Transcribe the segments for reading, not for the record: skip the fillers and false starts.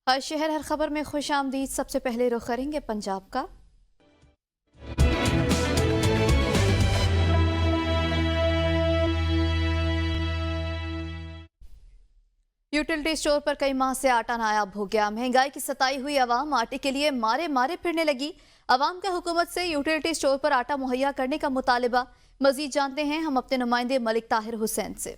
ہر شہر ہر خبر میں خوش آمدید۔ سب سے پہلے رخ کریں گے پنجاب کا۔ یوٹیلٹی اسٹور پر کئی ماہ سے آٹا نایاب ہو گیا۔ مہنگائی کی ستائی ہوئی عوام آٹے کے لیے مارے مارے پھرنے لگی۔ عوام کا حکومت سے یوٹیلٹی اسٹور پر آٹا مہیا کرنے کا مطالبہ۔ مزید جانتے ہیں ہم اپنے نمائندے ملک طاہر حسین سے۔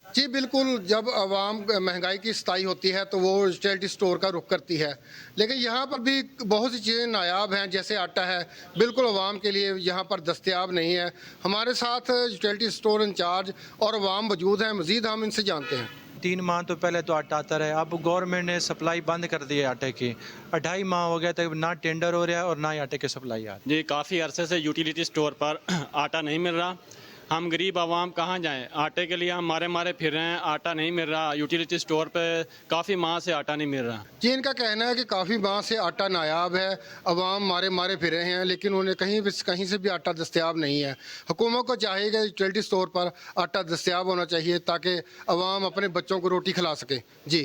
جی بالکل، جب عوام مہنگائی کی ستائی ہوتی ہے تو وہ یوٹیلٹی اسٹور کا رخ کرتی ہے، لیکن یہاں پر بھی بہت سی چیزیں نایاب ہیں، جیسے آٹا ہے، بالکل عوام کے لیے یہاں پر دستیاب نہیں ہے۔ ہمارے ساتھ یوٹیلٹی اسٹور انچارج اور عوام موجود ہیں، مزید ہم ان سے جانتے ہیں۔ 3 ماہ تو پہلے تو آٹا آتا رہا، اب گورنمنٹ نے سپلائی بند کر دی ہے آٹے کی۔ 2.5 ماہ ہو گیا تک نہ ٹینڈر ہو رہا ہے اور نہ ہی آٹے کی سپلائی آ رہی ہے۔ جی کافی عرصے سے یوٹیلیٹی اسٹور پر آٹا نہیں مل رہا، ہم غریب عوام کہاں جائیں؟ آٹے کے لیے ہم مارے پھر رہے ہیں، آٹا نہیں مل رہا۔ یوٹیلیٹی اسٹور پہ کافی ماہ سے آٹا نہیں مل رہا۔ جی ان کا کہنا ہے کہ کافی ماہ سے آٹا نایاب ہے، عوام مارے پھر رہے ہیں، لیکن انہیں کہیں سے بھی آٹا دستیاب نہیں ہے۔ حکومت کو چاہیے کہ یوٹیلٹی اسٹور پر آٹا دستیاب ہونا چاہیے تاکہ عوام اپنے بچوں کو روٹی کھلا سکے۔ جی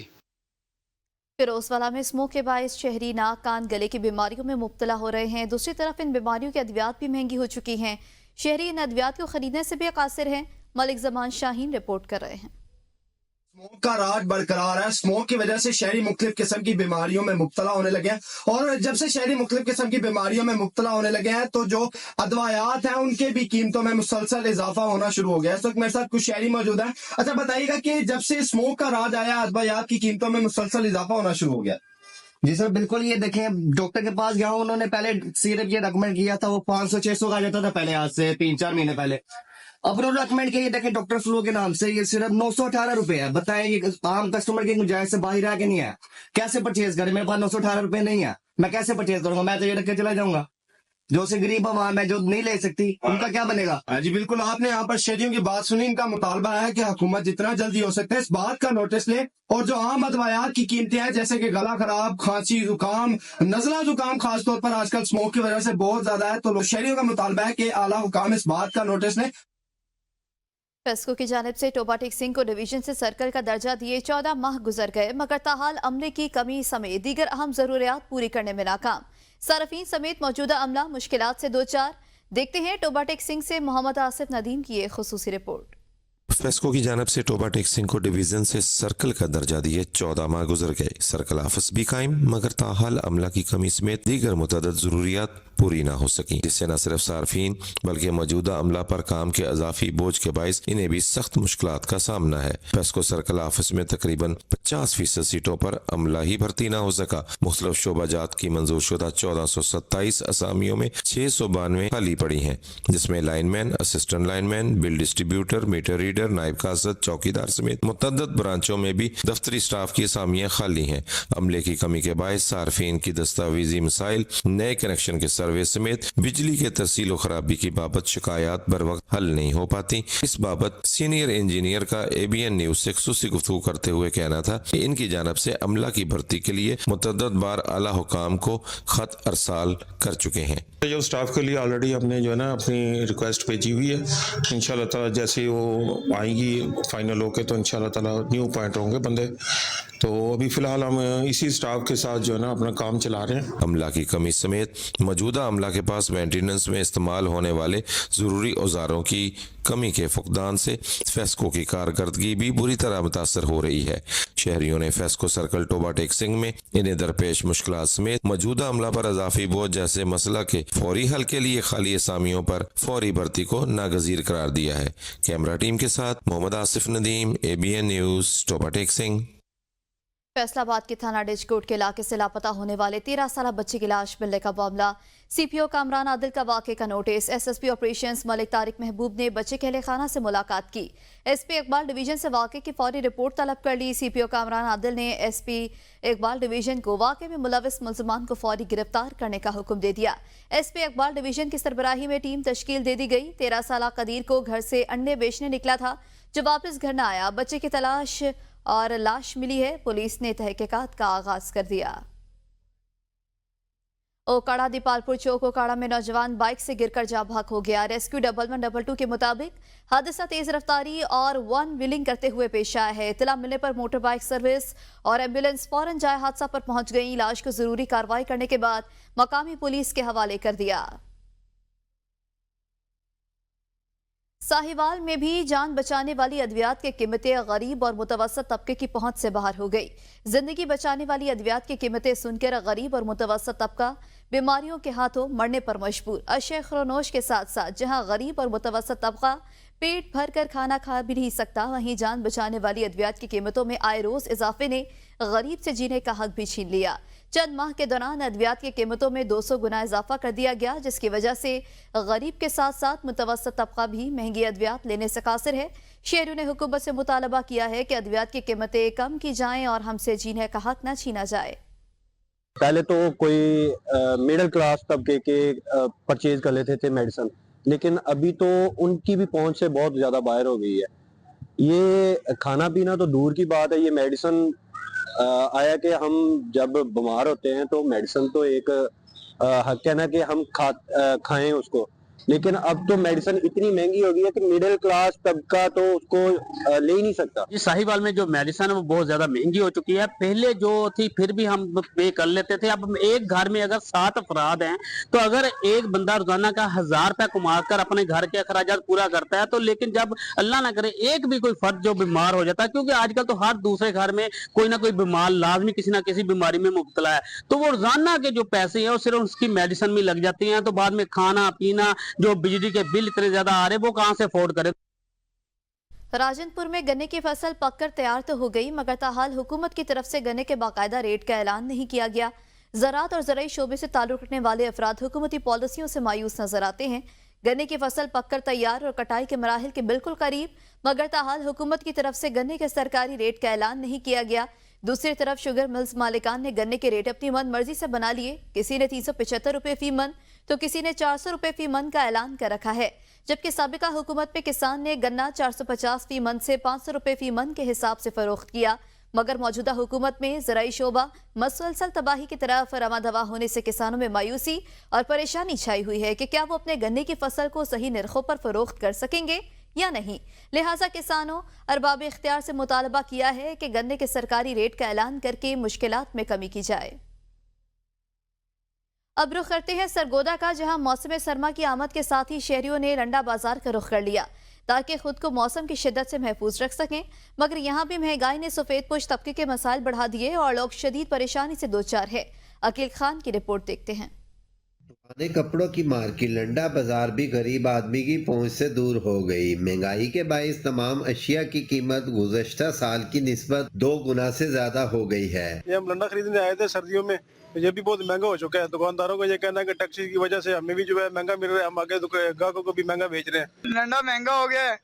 فیروزوالا میں اسموگ کے باعث شہری ناک کان گلے کی بیماریوں میں مبتلا ہو رہے ہیں۔ دوسری طرف ان بیماریوں کی ادویات بھی مہنگی ہو چکی ہیں۔ شہری ان ادویات کو خریدنے سے بھی قاصر ہیں۔ ملک زمان شاہین رپورٹ کر رہے ہیں۔ اسموگ کا راج برقرار ہے۔ اسموگ کی وجہ سے شہری مختلف قسم کی بیماریوں میں مبتلا ہونے لگے ہیں، اور جب سے شہری مختلف قسم کی بیماریوں میں مبتلا ہونے لگے ہیں تو جو ادویات ہیں ان کے بھی قیمتوں میں مسلسل اضافہ ہونا شروع ہو گیا ہے۔ اس وقت میرے ساتھ کچھ شہری موجود ہیں۔ اچھا بتائیے گا کہ جب سے اسموگ کا راج آیا ادویات کی قیمتوں میں مسلسل اضافہ ہونا شروع ہو گیا؟ جی سر بالکل، یہ دیکھیں ڈاکٹر کے پاس گیا ہوں، انہوں نے پہلے صرف یہ ریکمینڈ کیا تھا، وہ 500-600 کا جاتا تھا پہلے، آج سے 3-4 مہینے پہلے۔ اب انہوں نے ریکمینڈ کیا، یہ دیکھیں ڈاکٹر فلو کے نام سے، یہ صرف 918 روپے ہے۔ بتائیں یہ عام کسٹمر کی گنجائش سے باہر ہے کہ نہیں ہے؟ کیسے پرچیز کریں؟ میرے پاس 918 روپے نہیں ہے، میں کیسے پرچیز کروں گا؟ میں تو یہ رکھ کے چلا جاؤں گا۔ جو سے غریب عوام ہے جو نہیں لے سکتی ان کا کیا بنے گا؟ جی بالکل، آپ نے یہاں پر شہریوں کی بات سنی۔ ان کا مطالبہ ہے کہ حکومت جتنا جلدی ہو سکتا ہے اس بات کا نوٹس لے اور جو عام ادویات کی قیمتیں ہیں جیسے کہ گلا خراب، کھانسی، زکام، نزلہ زکام خاص طور پر آج کل اسموگ کی وجہ سے بہت زیادہ ہے، تو شہریوں کا مطالبہ ہے کہ اعلیٰ حکام اس بات کا نوٹس لیں۔ فیسکو کی جانب سے ٹوبہ ٹیک سنگھ کو ڈویژن سے سرکل کا درجہ دیے 14 ماہ گزر گئے، مگر تاحال عملے کی کمی سمیت دیگر اہم ضروریات پوری کرنے میں ناکام۔ صارفین سمیت موجودہ عملہ مشکلات سے دوچار۔ دیکھتے ہیں ٹوبہ ٹیک سنگھ سے محمد آصف ندیم کی ایک خصوصی رپورٹ۔ فیسکو کی جانب سے ٹوبہ ٹیک سنگھ کو ڈویژن سے سرکل کا درجہ دیے 14 ماہ گزر گئے، سرکل آفس بھی قائم، مگر تاحال عملہ کی کمی سمیت دیگر متعدد ضروریات پوری نہ ہو سکیں، جس سے نہ صرف صارفین بلکہ موجودہ عملہ پر کام کے اضافی بوجھ کے باعث انہیں بھی سخت مشکلات کا سامنا ہے۔ فیسکو سرکل آفس میں تقریباً 50% سیٹوں پر عملہ ہی بھرتی نہ ہو سکا۔ مختلف شعبہ جات کی منظور شدہ 1427 اسامیوں میں 692 خالی پڑی ہیں، جس میں لائن مین، اسسٹنٹ لائن مین، بل ڈسٹریبیوٹر، میٹر ریڈر، نائب کاسد، چوکیدار سمیت متعدد برانچوں میں بھی دفتری سٹاف کی اسامیاں خالی ہیں۔ عملے کی کمی کے باعث صارفین کی دستاویزی مسائل، نئے کنیکشن کے سروے سمیت بجلی کے ترسیل و خرابی کی بابت شکایات بر وقت حل نہیں ہو پاتی۔ اس بابت سینئر انجینئر کا ABN نیوز سے خصوصی گفتگو کرتے ہوئے کہنا تھا کہ ان کی جانب سے عملہ کی بھرتی کے لیے متعدد بار اعلیٰ حکام کو خط ارسال کر چکے ہیں۔ جو سٹاف کے لیے آلریڈی ہم نے جو ہے نا اپنی ریکویسٹ بھیجی ہوئی ہے، انشاءاللہ تعالی جیسے وہ آئیں گی فائنل ہو کے تو انشاءاللہ تعالی نیو پوائنٹ ہوں گے بندے۔ تو ابھی فی الحال ہم اسی سٹاف کے ساتھ جو ہے نا اپنا کام چلا رہے ہیں۔ عملہ کی کمی سمیت موجودہ عملہ کے پاس مینٹیننس میں استعمال ہونے والے ضروری اوزاروں کی کمی کے فقدان سے فیسکو کی کارکردگی بھی بری طرح متاثر ہو رہی ہے۔ شہریوں نے فیسکو سرکل ٹوبہ ٹیک سنگھ میں انہیں درپیش مشکلات سمیت موجودہ عملہ پر اضافی بوجھ جیسے مسئلہ کے فوری حل کے لیے خالی اسامیوں پر فوری بھرتی کو ناگزیر قرار دیا ہے۔ کیمرہ ٹیم کے ساتھ محمد آصف ندیم، ABN نیوز، ٹوبہ ٹیک سنگھ۔ فیصل آباد کے تھانہ ڈچ کوٹ کے علاقے سے لاپتہ ہونے والے 13 سالہ بچے کی لاش ملنے کا معاملہ۔ CPO کامران عادل کا واقعے کا نوٹس۔ SSP آپریشنز ملک طارق محبوب نے بچے کے اہل خانہ سے ملاقات کی۔ SP اقبال ڈویژن سے واقعے کی فوری رپورٹ طلب کر لی۔ CPO کامران عادل نے SP اقبال ڈویژن کو واقعے میں ملوث ملزمان کو فوری گرفتار کرنے کا حکم دے دیا۔ SP اقبال ڈویژن کی سربراہی میں ٹیم تشکیل دے دی گئی۔ 13 سالہ قدیر کو گھر سے انڈے بیچنے نکلا تھا، جو واپس گھر نہ آیا۔ بچے کی تلاش اور لاش ملی ہے، پولیس نے تحقیقات کا آغاز کر دیا۔ ओकाड़ा दीपालपुर चौक ओकाड़ा में नौजवान बाइक से गिरकर जाँ भाग हो गया। रेस्क्यू 1112 के मुताबिक हादसा तेज रफ्तारी और वन व्हीलिंग करते हुए पेश आया है। इत्तला मिलने पर मोटर बाइक सर्विस और एम्बुलेंस फौरन जाए हादसा पर पहुंच गई। लाश को जरूरी कार्रवाई करने के बाद मकामी पुलिस के हवाले कर दिया। साहिवाल में भी जान बचाने वाली अद्वियात की कीमतें गरीब और मुतवसत तबके की पहुंच से बाहर हो गई। जिंदगी बचाने वाली अद्वियात की कीमतें सुनकर गरीब और मुतवसत तबका बीमारियों के हाथों मरने पर मजबूर। अशय खरोनोश के साथ साथ जहां गरीब और मुतवसत तबका पेट भर कर खाना खा भी नहीं सकता, वहीं जान बचाने वाली अद्वियात की कीमतों में आए रोज इजाफे ने गरीब से जीने का हक भी छीन लिया। चंद माह के दौरान अद्वियात की कीमतों में 200 गुना इजाफा कर दिया गया, जिसकी वजह से गरीब के साथ साथ मुतवसत तबका भी महंगी अद्वियात लेने से कासिर है। शहरियों ने हुकूमत से मुतालबा किया है कि अद्वियात की कीमतें कम की जाएं और हमसे जीने का हक न छीना जाए। पहले तो कोई मिडिल क्लास तबके के परचेज कर लेते थे मेडिसिन, लेकिन अभी तो उनकी भी पहुंच से बहुत ज्यादा बाहर हो गई है। ये खाना पीना तो दूर की बात है, ये मेडिसिन आया कि हम जब बीमार होते हैं तो मेडिसिन तो एक हक है ना कि हम खाएं उसको, लेकिन अब तो मेडिसिन इतनी महंगी हो गई है कि मिडिल क्लास तबका तो उसको ले ही नहीं सकता। इस साहिवाल में जो मेडिसिन है वो बहुत ज्यादा महंगी हो चुकी है। पहले जो थी फिर भी हम पे कर लेते थे। अब एक घर में अगर 7 अफराद हैं तो अगर एक बंदा रोजाना का 1000 रुपया कमाकर अपने घर के अखराजात पूरा करता है तो, लेकिन जब अल्लाह ना करे एक भी कोई फर्द जो बीमार हो जाता है, क्योंकि आजकल तो हर दूसरे घर में कोई ना कोई बीमार लाजमी किसी ना किसी बीमारी में मुब्तला है, तो वो रोजाना के जो पैसे हैं वो सिर्फ उसकी मेडिसिन में लग जाती हैं। तो बाद में खाना पीना, जो बिजली के बिल इतने ज्यादा आ रहे, वो कहां से अफोर्ड करें। राजनपुर में गन्ने की फसल पककर तैयार तो हो गई, मगर ताहाल हुकूमत की तरफ से गन्ने के बाकायदा रेट का ऐलान नहीं किया गया। ज़राअत और ज़राई शोबे से ताल्लुक़ रखने वाले अफराद हुकूमती पॉलिसियों से मायूस नजर आते हैं। गन्ने की फसल पककर तैयार और कटाई के मराहिल के बिल्कुल करीब, मगर ताहाल हुकूमत की तरफ से गन्ने के सरकारी रेट का ऐलान नहीं किया गया। दूसरी तरफ शुगर मिल्स मालिकान ने गन्ने के रेट अपनी मन मर्जी से बना लिए। किसी ने 375 रुपए फी मन तो किसी ने 400 रुपए फी मन का ऐलान कर रखा है, जबकि साबिका हुकूमत में किसान ने गन्ना 450 फी मन से 500 रुपए फी मन के हिसाब से फरोख्त किया। मगर मौजूदा हुकूमत में ज़राई शोबा मसलसल तबाही की तरफ रवा दवा होने से किसानों में मायूसी और परेशानी छाई हुई है कि क्या वो अपने गन्ने की फसल को सही निर्खों पर फरोख्त कर सकेंगे या नहीं। लिहाजा किसानों अरबाब इख्तियार से मुतालबा किया है कि गन्ने के सरकारी रेट का ऐलान करके मुश्किलात में कमी की जाए। अब रुख करते हैं सरगोदा का, जहां मौसम सरमा की आमद के साथ ही शहरियों ने रंडा बाजार का रुख कर लिया ताकि खुद को मौसम की शिद्दत से महफूज रख सकें। मगर यहाँ भी महंगाई ने सफेद पोश तबके के मसाइल बढ़ा दिए और लोग शदीद परेशानी से दोचार है। अकील खान की रिपोर्ट देखते हैं। पुराने कपड़ों की मार्केट लंडा बाजार भी गरीब आदमी की पहुंच से दूर हो गई। महंगाई के बाइस तमाम अशिया की कीमत गुज़श्ता साल की निस्बत 2 गुना से ज्यादा हो गई है। ये हम लंडा खरीदने आए थे सर्दियों में, ये भी बहुत महंगा हो चुका है। दुकानदारों को ये कहना है कि टैक्सी की वजह से हमें भी जो है महंगा मिल रहा है, हम आगे ग्राहकों को भी महंगा बेच रहे हैं। लंडा महंगा हो गया है,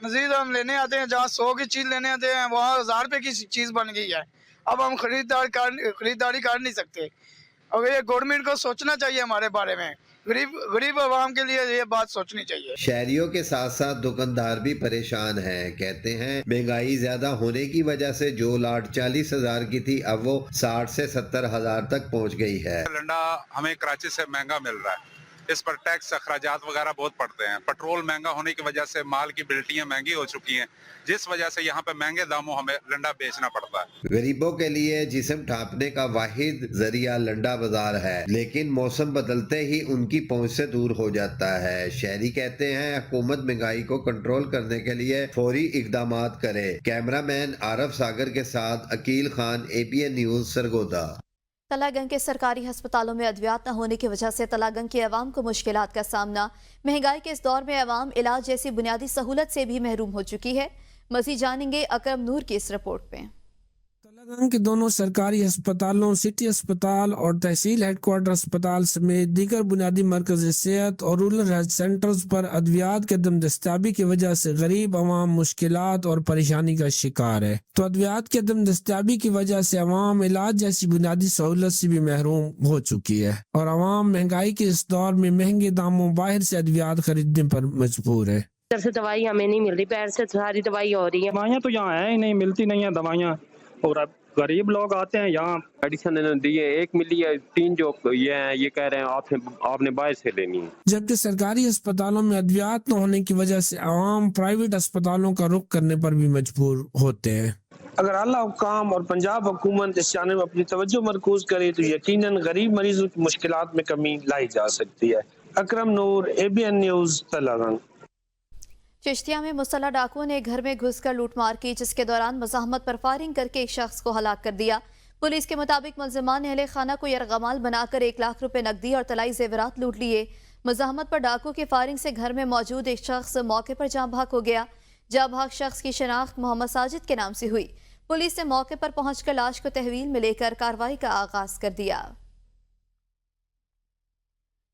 मजीद हम लेने आते हैं जहाँ 100 की चीज लेने आते हैं वहाँ 1000 रुपए की चीज बन गई है। अब हम खरीदारी कर नहीं सकते। और ये गवर्नमेंट को सोचना चाहिए हमारे बारे में, गरीब आवाम के लिए ये बात सोचनी चाहिए। शहरियों के साथ साथ दुकानदार भी परेशान हैं। कहते हैं महंगाई ज्यादा होने की वजह से जो लाट 40,000 की थी अब वो 60 से 70,000 तक पहुंच गई है। लंडा हमें कराची से महंगा मिल रहा है, इस पर टैक्स अखराजात वगैरह बहुत पड़ते हैं। पेट्रोल महंगा होने की वजह से माल की बिल्टियां महंगी हो चुकी हैं, जिस वजह से यहाँ पे महंगे दामों हमें लंडा बेचना पड़ता है। गरीबों के लिए जिस्म ठापने का वाहिद जरिया लंडा बाजार है, लेकिन मौसम बदलते ही उनकी पहुंच से दूर हो जाता है। शहरी कहते हैं हुकूमत महंगाई को कंट्रोल करने के लिए फौरी इकदामात करे। कैमरामैन आरफ सागर के साथ अकील खान, APN न्यूज, सरगोदा। तलागंग के सरकारी अस्पतालों में अद्वियात न होने की वजह से तलागंग के अवाम को मुश्किलात का सामना। महंगाई के इस दौर में अवाम इलाज जैसी बुनियादी सहूलत से भी महरूम हो चुकी है। मज़ीद जानेंगे अकरम नूर की इस रिपोर्ट में। तलागंग के दोनों सरकारी अस्पतालों, सिटी अस्पताल और तहसील हेडक्वार्टर अस्पताल समेत दीगर बुनियादी मरकज़ सेहत और रूरल हेल्थ सेंटर्स पर अद्वियात के दम दस्तियाबी की वजह से गरीब अवाम मुश्किलात और परेशानी का शिकार है। तो अद्वियात के दम दस्तियाबी की वजह से अवाम इलाज जैसी बुनियादी सहूलत से भी महरूम हो चुकी है और अवाम महंगाई के इस दौर में महंगे दामों बाहर से अद्वियात खरीदने पर मजबूर है। से दवाई हमें नहीं मिल रही, पैर से सारी दवाई हो रही है। दवाइयाँ तो यहाँ है ही नहीं, मिलती नहीं है दवाइयाँ। और अब गरीब लोग आते हैं यहाँ मेडिसिन दिए 1 मिली है 3 जो ये हैं ये कह रहे हैं आपने बाहर से लेनी है। जबकि सरकारी अस्पतालों में अद्वियात न होने की वजह से आवाम प्राइवेट अस्पतालों का रुख करने पर भी मजबूर होते हैं। अगर आला हुकाम और पंजाब हुकूमत इस जाने में अपनी तवज्जो मरकूज करे तो यकीनन गरीब मरीजों की मुश्किलात में कमी लाई जा सकती है। अकरम नूर, ABN न्यूज़, तलागंग। चिश्तिया में मुसल्लह डाकुओं ने घर में घुसकर लूटमार की, जिसके दौरान मज़ाहमत पर फायरिंग करके एक शख्स को हलाक कर दिया। पुलिस के मुताबिक मुलजिमान ने अहले खाना को यरगमाल बनाकर 1 लाख रुपए नकदी और तलाई जेवरात लूट लिए। मज़ाहमत पर डाकू की फायरिंग से घर में मौजूद एक शख्स मौके पर जाँ भाग हो गया। जाँ भाग शख्स की शनाख्त मोहम्मद साजिद के नाम से हुई। पुलिस ने मौके पर पहुंचकर लाश को तहवील में लेकर कार्रवाई का आगाज कर दिया।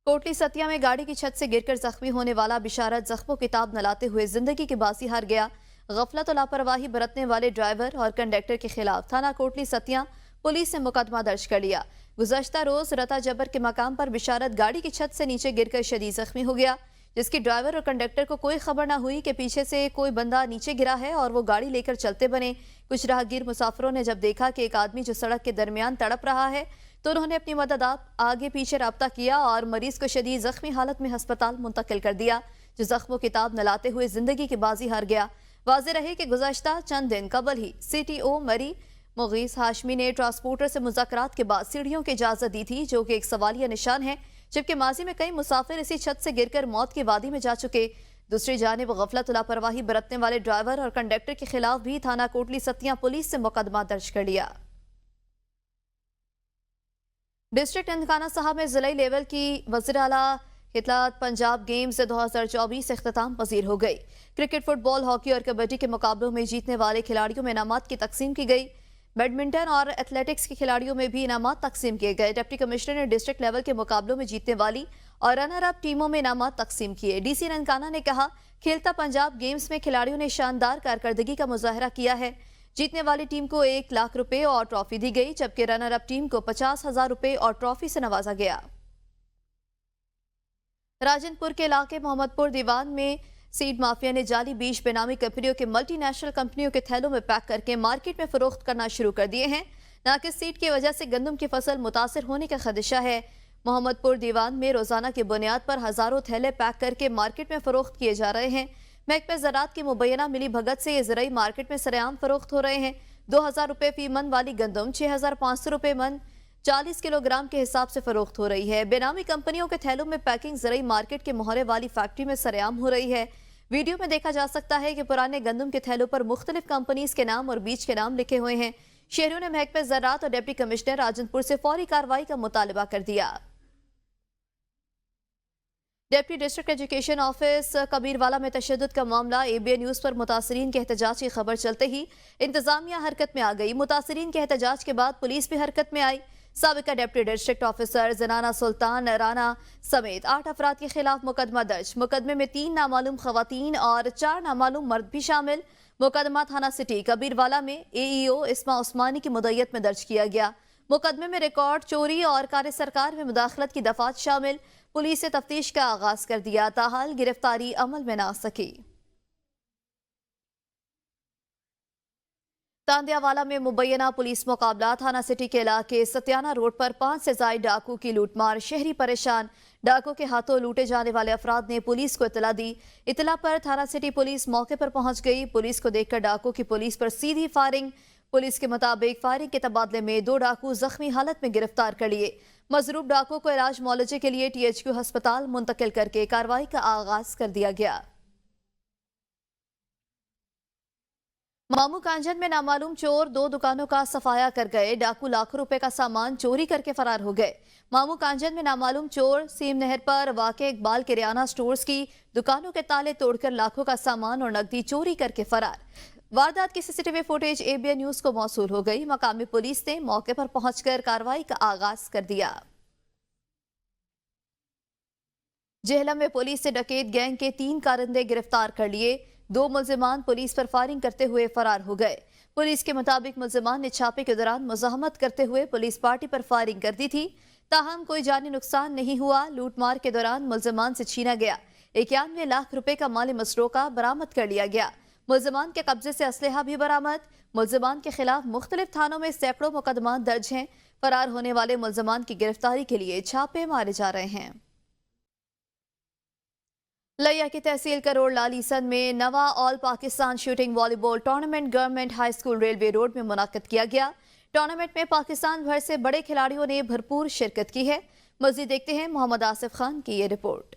कोटली सतिया में गाड़ी की छत से गिरकर जख्मी होने वाला बिशारत जख्मों की ताब न लाते हुए जिंदगी की बाजी हार गया। गफलत और लापरवाही बरतने वाले ड्राइवर और कंडक्टर के खिलाफ थाना कोटली सतिया पुलिस ने मुकदमा दर्ज कर लिया। गुज़श्ता रोज रता जबर के मकाम पर बिशारत गाड़ी की छत से नीचे गिरकर शदीद जख्मी हो गया, जिसकी ड्राइवर और कंडक्टर को कोई खबर न हुई कि पीछे से कोई बंदा नीचे गिरा है और वो गाड़ी लेकर चलते बने। कुछ राहगीर मुसाफिरों ने जब देखा कि एक आदमी जो सड़क के दरमियान तड़प रहा है तो उन्होंने अपनी मदद आगे पीछे राब्ता किया और मरीज को शदीद जख्मी हालत में अस्पताल मुंतकिल कर दिया, जो जख्मों की ताब न लाते हुए जिंदगी की बाजी हार गया। वाज़ेह रहे कि गुज़श्ता चंद दिन कबल ही CTO मरी मुगीस हाशमी ने ट्रांसपोर्टर से मुज़ाकरात के बाद सीढ़ियों की इजाजत दी थी, जो कि एक सवालिया निशान है, जबकि माजी में कई मुसाफिर इसी छत से गिरकर मौत की वादी में जा चुके। दूसरी जानिब गफलत लापरवाही बरतने वाले ड्राइवर और कंडक्टर के खिलाफ भी थाना कोटली सतिया पुलिस से मुकदमा दर्ज कर लिया। डिस्ट्रिक्ट ननकाना साहब में जिला लेवल की वज़ीर आला खिताब पंजाब गेम्स 2024 इख्तिताम पजीर हो गई। क्रिकेट, फुटबॉल, हॉकी और कबड्डी के मुकाबलों में जीतने वाले खिलाड़ियों में इनामात की तकसीम की गई। बैडमिंटन और एथलेटिक्स के खिलाड़ियों में भी इनामात तकसीम किए गए। डिप्टी कमिश्नर ने डिस्ट्रिक्ट लेवल के मुकाबलों में जीतने वाली और रनर अप टीमों में इनामात तकसीम किए। DC ननकाना ने कहा, खेलता पंजाब गेम्स में खिलाड़ियों ने शानदार कारकर्दगी का मुजाहरा किया है। जीतने वाली टीम को 1 लाख रुपए और ट्रॉफी दी गई, जबकि रनर अप टीम को 50,000 रुपए और ट्रॉफी से नवाजा गया। राजनपुर के इलाके मोहम्मदपुर दीवान में सीड माफिया ने जाली बीज बेनामी कंपनियों के मल्टीनेशनल कंपनियों के थैलों में पैक करके मार्केट में फरोख्त करना शुरू कर दिए हैं। नाकिस सीड की वजह से गंदम की फसल मुतासर होने का खदशा है। मोहम्मदपुर दीवान में रोजाना की बुनियाद पर हजारों थैले पैक करके मार्केट में फरोख्त किए जा रहे हैं। महकमे ज़राअत की मुबैना मिली भगत से ये ज़राई मार्केट में सरेआम फरोख्त हो रहे हैं। 2,000 रुपए फी मन वाली गंदम 6,500 रुपए मन 40 किलोग्राम के हिसाब से फरोख्त हो रही है। बेनामी कंपनियों के थैलों में पैकिंग ज़राई मार्केट के मोहरे वाली फैक्ट्री में सरेआम हो रही है। वीडियो में देखा जा सकता है कि पुराने गंदम के थैलों पर मुख्तलिफ कंपनीज के नाम और बीज के नाम लिखे हुए हैं। शहरियों ने महकमे ज़राअत और डिप्टी कमिश्नर राजनपुर से फौरी कार्रवाई का मुतालबा कर दिया। Deputy district education office Kabirwala में तशद्दुद का मामला ABN न्यूज़ पर मुतासरीन के एहतजाज की खबर चलते ही इंतजामिया हरकत में आ गई। मुतासरीन के एहतजाज के बाद पुलिस भी हरकत में आई। साबिका डिप्टी डिस्ट्रिक्ट ऑफिसर जनाना सुल्तान राना समेत 8 अफराद के खिलाफ मुकदमा दर्ज। मुकदमे में 3 नामालूम खवातीन और 4 नामालूम मर्द भी शामिल। मुकदमा थाना सिटी कबीरवाला में AEO इस्मा उस्मानी की मुद्दत में दर्ज किया गया। मुकदमे में रिकॉर्ड चोरी और कार्य सरकार में मुदाखलत की दफात शामिल। पुलिस ने तफ्तीश का आगाज कर दिया, ताहाल गिरफ्तारी अमल में ना सकी। तांदियावाला में मुबैना पुलिस मुकाबला। थाना सिटी के इलाके सत्याना रोड पर 5 से ज्यादा डाकू की लूटमार, शहरी परेशान। डाकू के हाथों लूटे जाने वाले अफराद ने पुलिस को इतला दी। इतला पर थाना सिटी पुलिस मौके पर पहुंच गई। पुलिस को देखकर डाकू की पुलिस पर सीधी फायरिंग। पुलिस के मुताबिक फायरिंग के तबादले में 2 डाकू जख्मी हालत में गिरफ्तार कर लिए। मजरूब डाकू को इलाज मौलजे के लिए THQ अस्पताल मुंतकिल करके कार्रवाई का आगाज कर दिया गया। मामू कांजन में नामालूम चोर 2 दुकानों का सफाया कर गए। डाकू लाखों रुपए का सामान चोरी करके फरार हो गए। मामू कांजन में नामालूम चोर सीम नहर पर वाक़े इकबाल किराना स्टोर्स की दुकानों के ताले तोड़कर लाखों का सामान और नकदी चोरी करके फरार। वारदात की CCTV फुटेज ABN न्यूज़ को मौसूल हो गई। मकामी पुलिस ने मौके पर पहुंचकर कार्रवाई का आगाज कर दिया। जेहलम में पुलिस ने डकैत गैंग के 3 कारिंदे गिरफ्तार कर लिए। 2 मुल्जिमान पुलिस पर फायरिंग करते हुए फरार हो गए। पुलिस के मुताबिक मुल्जिमान ने छापे के दौरान मुज़ाहमत करते हुए पुलिस पार्टी पर फायरिंग कर दी थी। ताहम कोई जानी नुकसान नहीं हुआ। लूटमार के दौरान मुल्जिमान से छीना गया 91 लाख रुपए का माली मसरूका बरामद कर लिया गया। मुल्ज़िमान के कब्जे से असलहा भी बरामद। मुल्ज़िमान के खिलाफ मुख्तलिफ थानों में सैकड़ों मुकदमा दर्ज हैं। फरार होने वाले मुल्ज़िमान की गिरफ्तारी के लिए छापे मारे जा रहे हैं। लिया की तहसील करोड़ लाल ईसन में नवा all Pakistan shooting volleyball tournament government high school railway road में मुनक्किद किया गया। टूर्नामेंट में पाकिस्तान भर से बड़े खिलाड़ियों ने भरपूर शिरकत की है। मज़ीद देखते हैं मोहम्मद आसिफ खान की ये रिपोर्ट।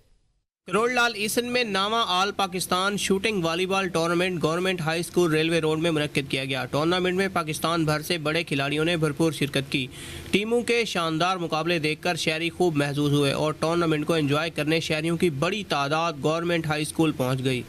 करोड़ लाल ईसन में नामा all Pakistan shooting volleyball tournament government high school railway road में मुनक्किद किया गया। टूर्नामेंट में पाकिस्तान भर से बड़े खिलाड़ियों ने भरपूर शिरकत की। टीमों के शानदार मुकाबले देखकर शहरी खूब महसूस हुए और टूर्नामेंट को एंजॉय करने शहरियों की बड़ी तादाद गवर्नमेंट हाई स्कूल पहुँच गई।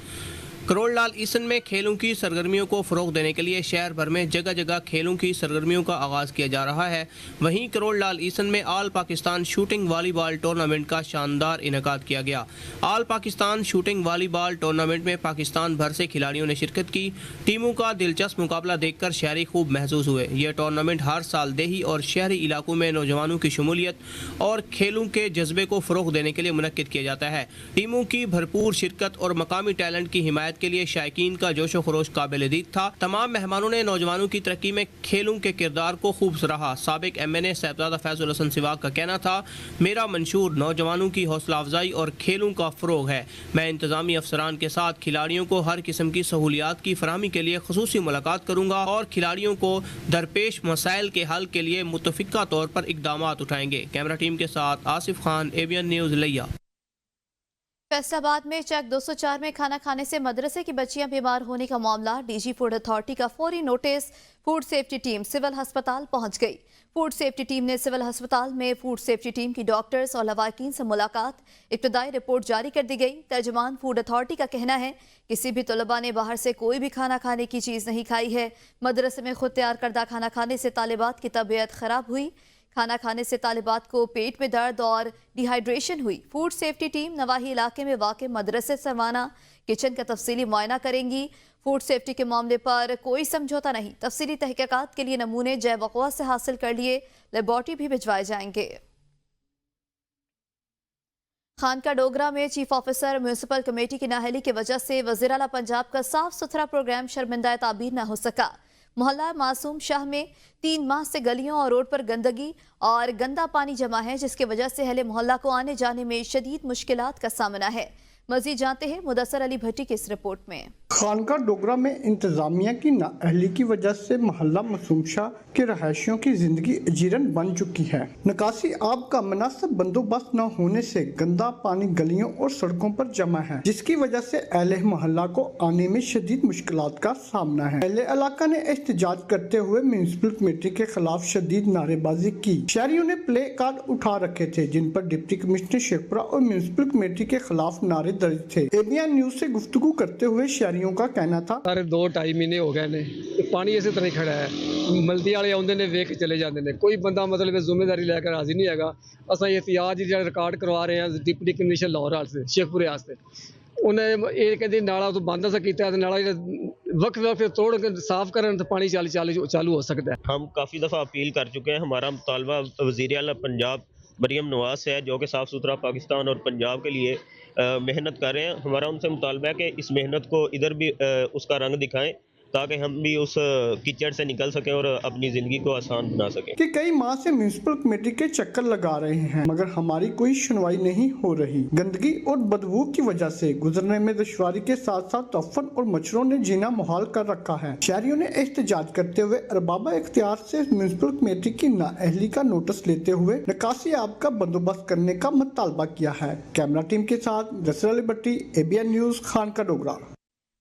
करोड़ लाल ईसन में खेलों की सरगर्मियों को फ़रोग देने के लिए शहर भर में जगह जगह खेलों की सरगर्मियों का आगाज़ किया जा रहा है। वहीं करोड़ लाल ईसन में all Pakistan shooting volleyball tournament का शानदार इनेकाद किया गया। All Pakistan shooting volleyball tournament में पाकिस्तान भर से खिलाड़ियों ने शिरकत की। टीमों का दिलचस्प मुकाबला देखकर शहरी खूब महसूस हुए। यह टूर्नामेंट हर साल देही और शहरी इलाकों में नौजवानों की शमूलियत और खेलों के जज्बे को फ़रोग देने के लिए मुनक्किद किया जाता है। टीमों की भरपूर शिरकत और मकामी टैलेंट की हिमायत के लिए शायकीन का जोशो खरोश काबिल दीद था। तमाम मेहमानों ने नौजवानों की तरक्की में खेलों के किरदार को खूब सराहा। साबिक MNA साहिबजादा फैजुल हसन सिवाग का कहना था, मेरा मंशूर नौजवानों की हौसला अफजाई और खेलों का फ़रोग है। मैं इंतजामी अफसरान के साथ खिलाड़ियों को हर किस्म की सहूलियात की फराहमी के लिए खसूसी मुलाकात करूँगा और खिलाड़ियों को दरपेश मसाइल के हल के लिए मुतफ़िका तौर पर इक़दामात उठाएंगे। कैमरा टीम के साथ आसिफ खान, ABN न्यूज़ लिया। फैसलाबाद में चेक 204 में खाना खाने से मदरसे की बच्चियां बीमार होने का मामला। DG फूड अथॉरिटी का फौरी नोटिस। फूड सेफ्टी टीम सिविल अस्पताल पहुंच गई। फूड सेफ्टी टीम ने सिविल अस्पताल में फूड सेफ्टी टीम की डॉक्टर्स और लवाकिन से मुलाकात। इब्तदाई रिपोर्ट जारी कर दी गई। तर्जुमान फूड अथॉरिटी का कहना है, किसी भी तलबा ने बाहर से कोई भी खाना खाने की चीज़ नहीं खाई है। मदरसे में खुद तैयार करदा खाना खाने से तालिबात की तबीयत खराब हुई। खाना खाने से तालिबात को पेट में दर्द और डिहाइड्रेशन हुई। फूड सेफ्टी टीम नवाही इलाके में वाक़ मदरसे सरवाना किचन का तफसीली मुआयना करेंगी। फूड सेफ्टी के मामले पर कोई समझौता नहीं। तफसीली तहकीकात के लिए नमूने जय वक़वा से हासिल कर लिए लेबॉर्ट्री भी भिजवाए जाएंगे। खानका डोगरा में चीफ ऑफिसर म्यूनसिपल कमेटी की नाअहली की वजह से वज़ीर आला पंजाब का साफ सुथरा प्रोग्राम शर्मिंदा ताबीर न हो सका। मोहल्ला मासूम शाह में 3 माह से गलियों और रोड पर गंदगी और गंदा पानी जमा है, जिसकी वजह से अहले मोहल्ला को आने जाने में शदीद मुश्किलात का सामना है। मजीद जानते हैं मुदस्सर अली भट्टी की इस रिपोर्ट में। खानका डोगरा में इंतजामिया की नाअहली की वजह से मोहल्ला मासूम शाह के रहायशियों की जिंदगी अजीरन बन चुकी है। निकासी आब का मुनासिब बंदोबस्त न होने से गंदा पानी गलियों और सड़कों पर जमा है, जिसकी वजह से अहले मोहल्ला को आने में शदीद मुश्किलात का सामना है। अहले इलाका ने एहतजाज करते हुए म्यूनसिपल कमेटी के खिलाफ शदीद नारेबाजी की। शहरियों ने प्ले कार्ड उठा रखे थे, जिन पर डिप्टी कमिश्नर शेखपुरा और म्यूनसिपल कमेटी के खिलाफ नारे दर्ज थे। ABN न्यूज से गुफ्तगू करते हुए शहरियों का कहना था, सारे 2-2.5 महीने हो गए ने पानी इसी तरह खड़ा है। मल्टी वाले आउंदे ने वेख के चले जाते हैं। कोई बंदा मतलब जिम्मेदारी लेकर हाजिर नहीं है। असा एहतियात ही रिकॉर्ड करवा रहे हैं डिप्टी कमिश्नर लाहौर से शेखपुरे वास्ते। उन्हें ये कहते नाला तो बंद असा किया नाला वक्त तोड़ के साफ करन तो पानी चालू हो सकता है। हम काफ़ी दफ़ा अपील कर चुके हैं। हमारा मुतालबा वज़ीर आला पंजाब मरियम नवाज से है, जो कि साफ़ सुथरा पाकिस्तान और पंजाब के लिए मेहनत कर रहे हैं। हमारा उनसे मुतालबा है कि इस मेहनत को इधर भी उसका रंग दिखाएं, ताकि हम भी उस कीचड़ से निकल सकें और अपनी ज़िंदगी को आसान बना सकें। कि कई माह से म्यूनसिपल कमेटी के चक्कर लगा रहे हैं, मगर हमारी कोई सुनवाई नहीं हो रही। गंदगी और बदबू की वजह से गुजरने में दुश्वारी के साथ साथ तूफान और मच्छरों ने जीना मुहाल कर रखा है। शहरियों ने एहतजाज करते हुए अरबाबा इख्तियार से म्यूनसिपल कमेटी की नाअहली का नोटिस लेते हुए निकासी आब का बंदोबस्त करने का मुतालबा किया है। कैमरा टीम के साथ मुदस्सर अली भट्टी, ABN न्यूज, खानका डोगरा।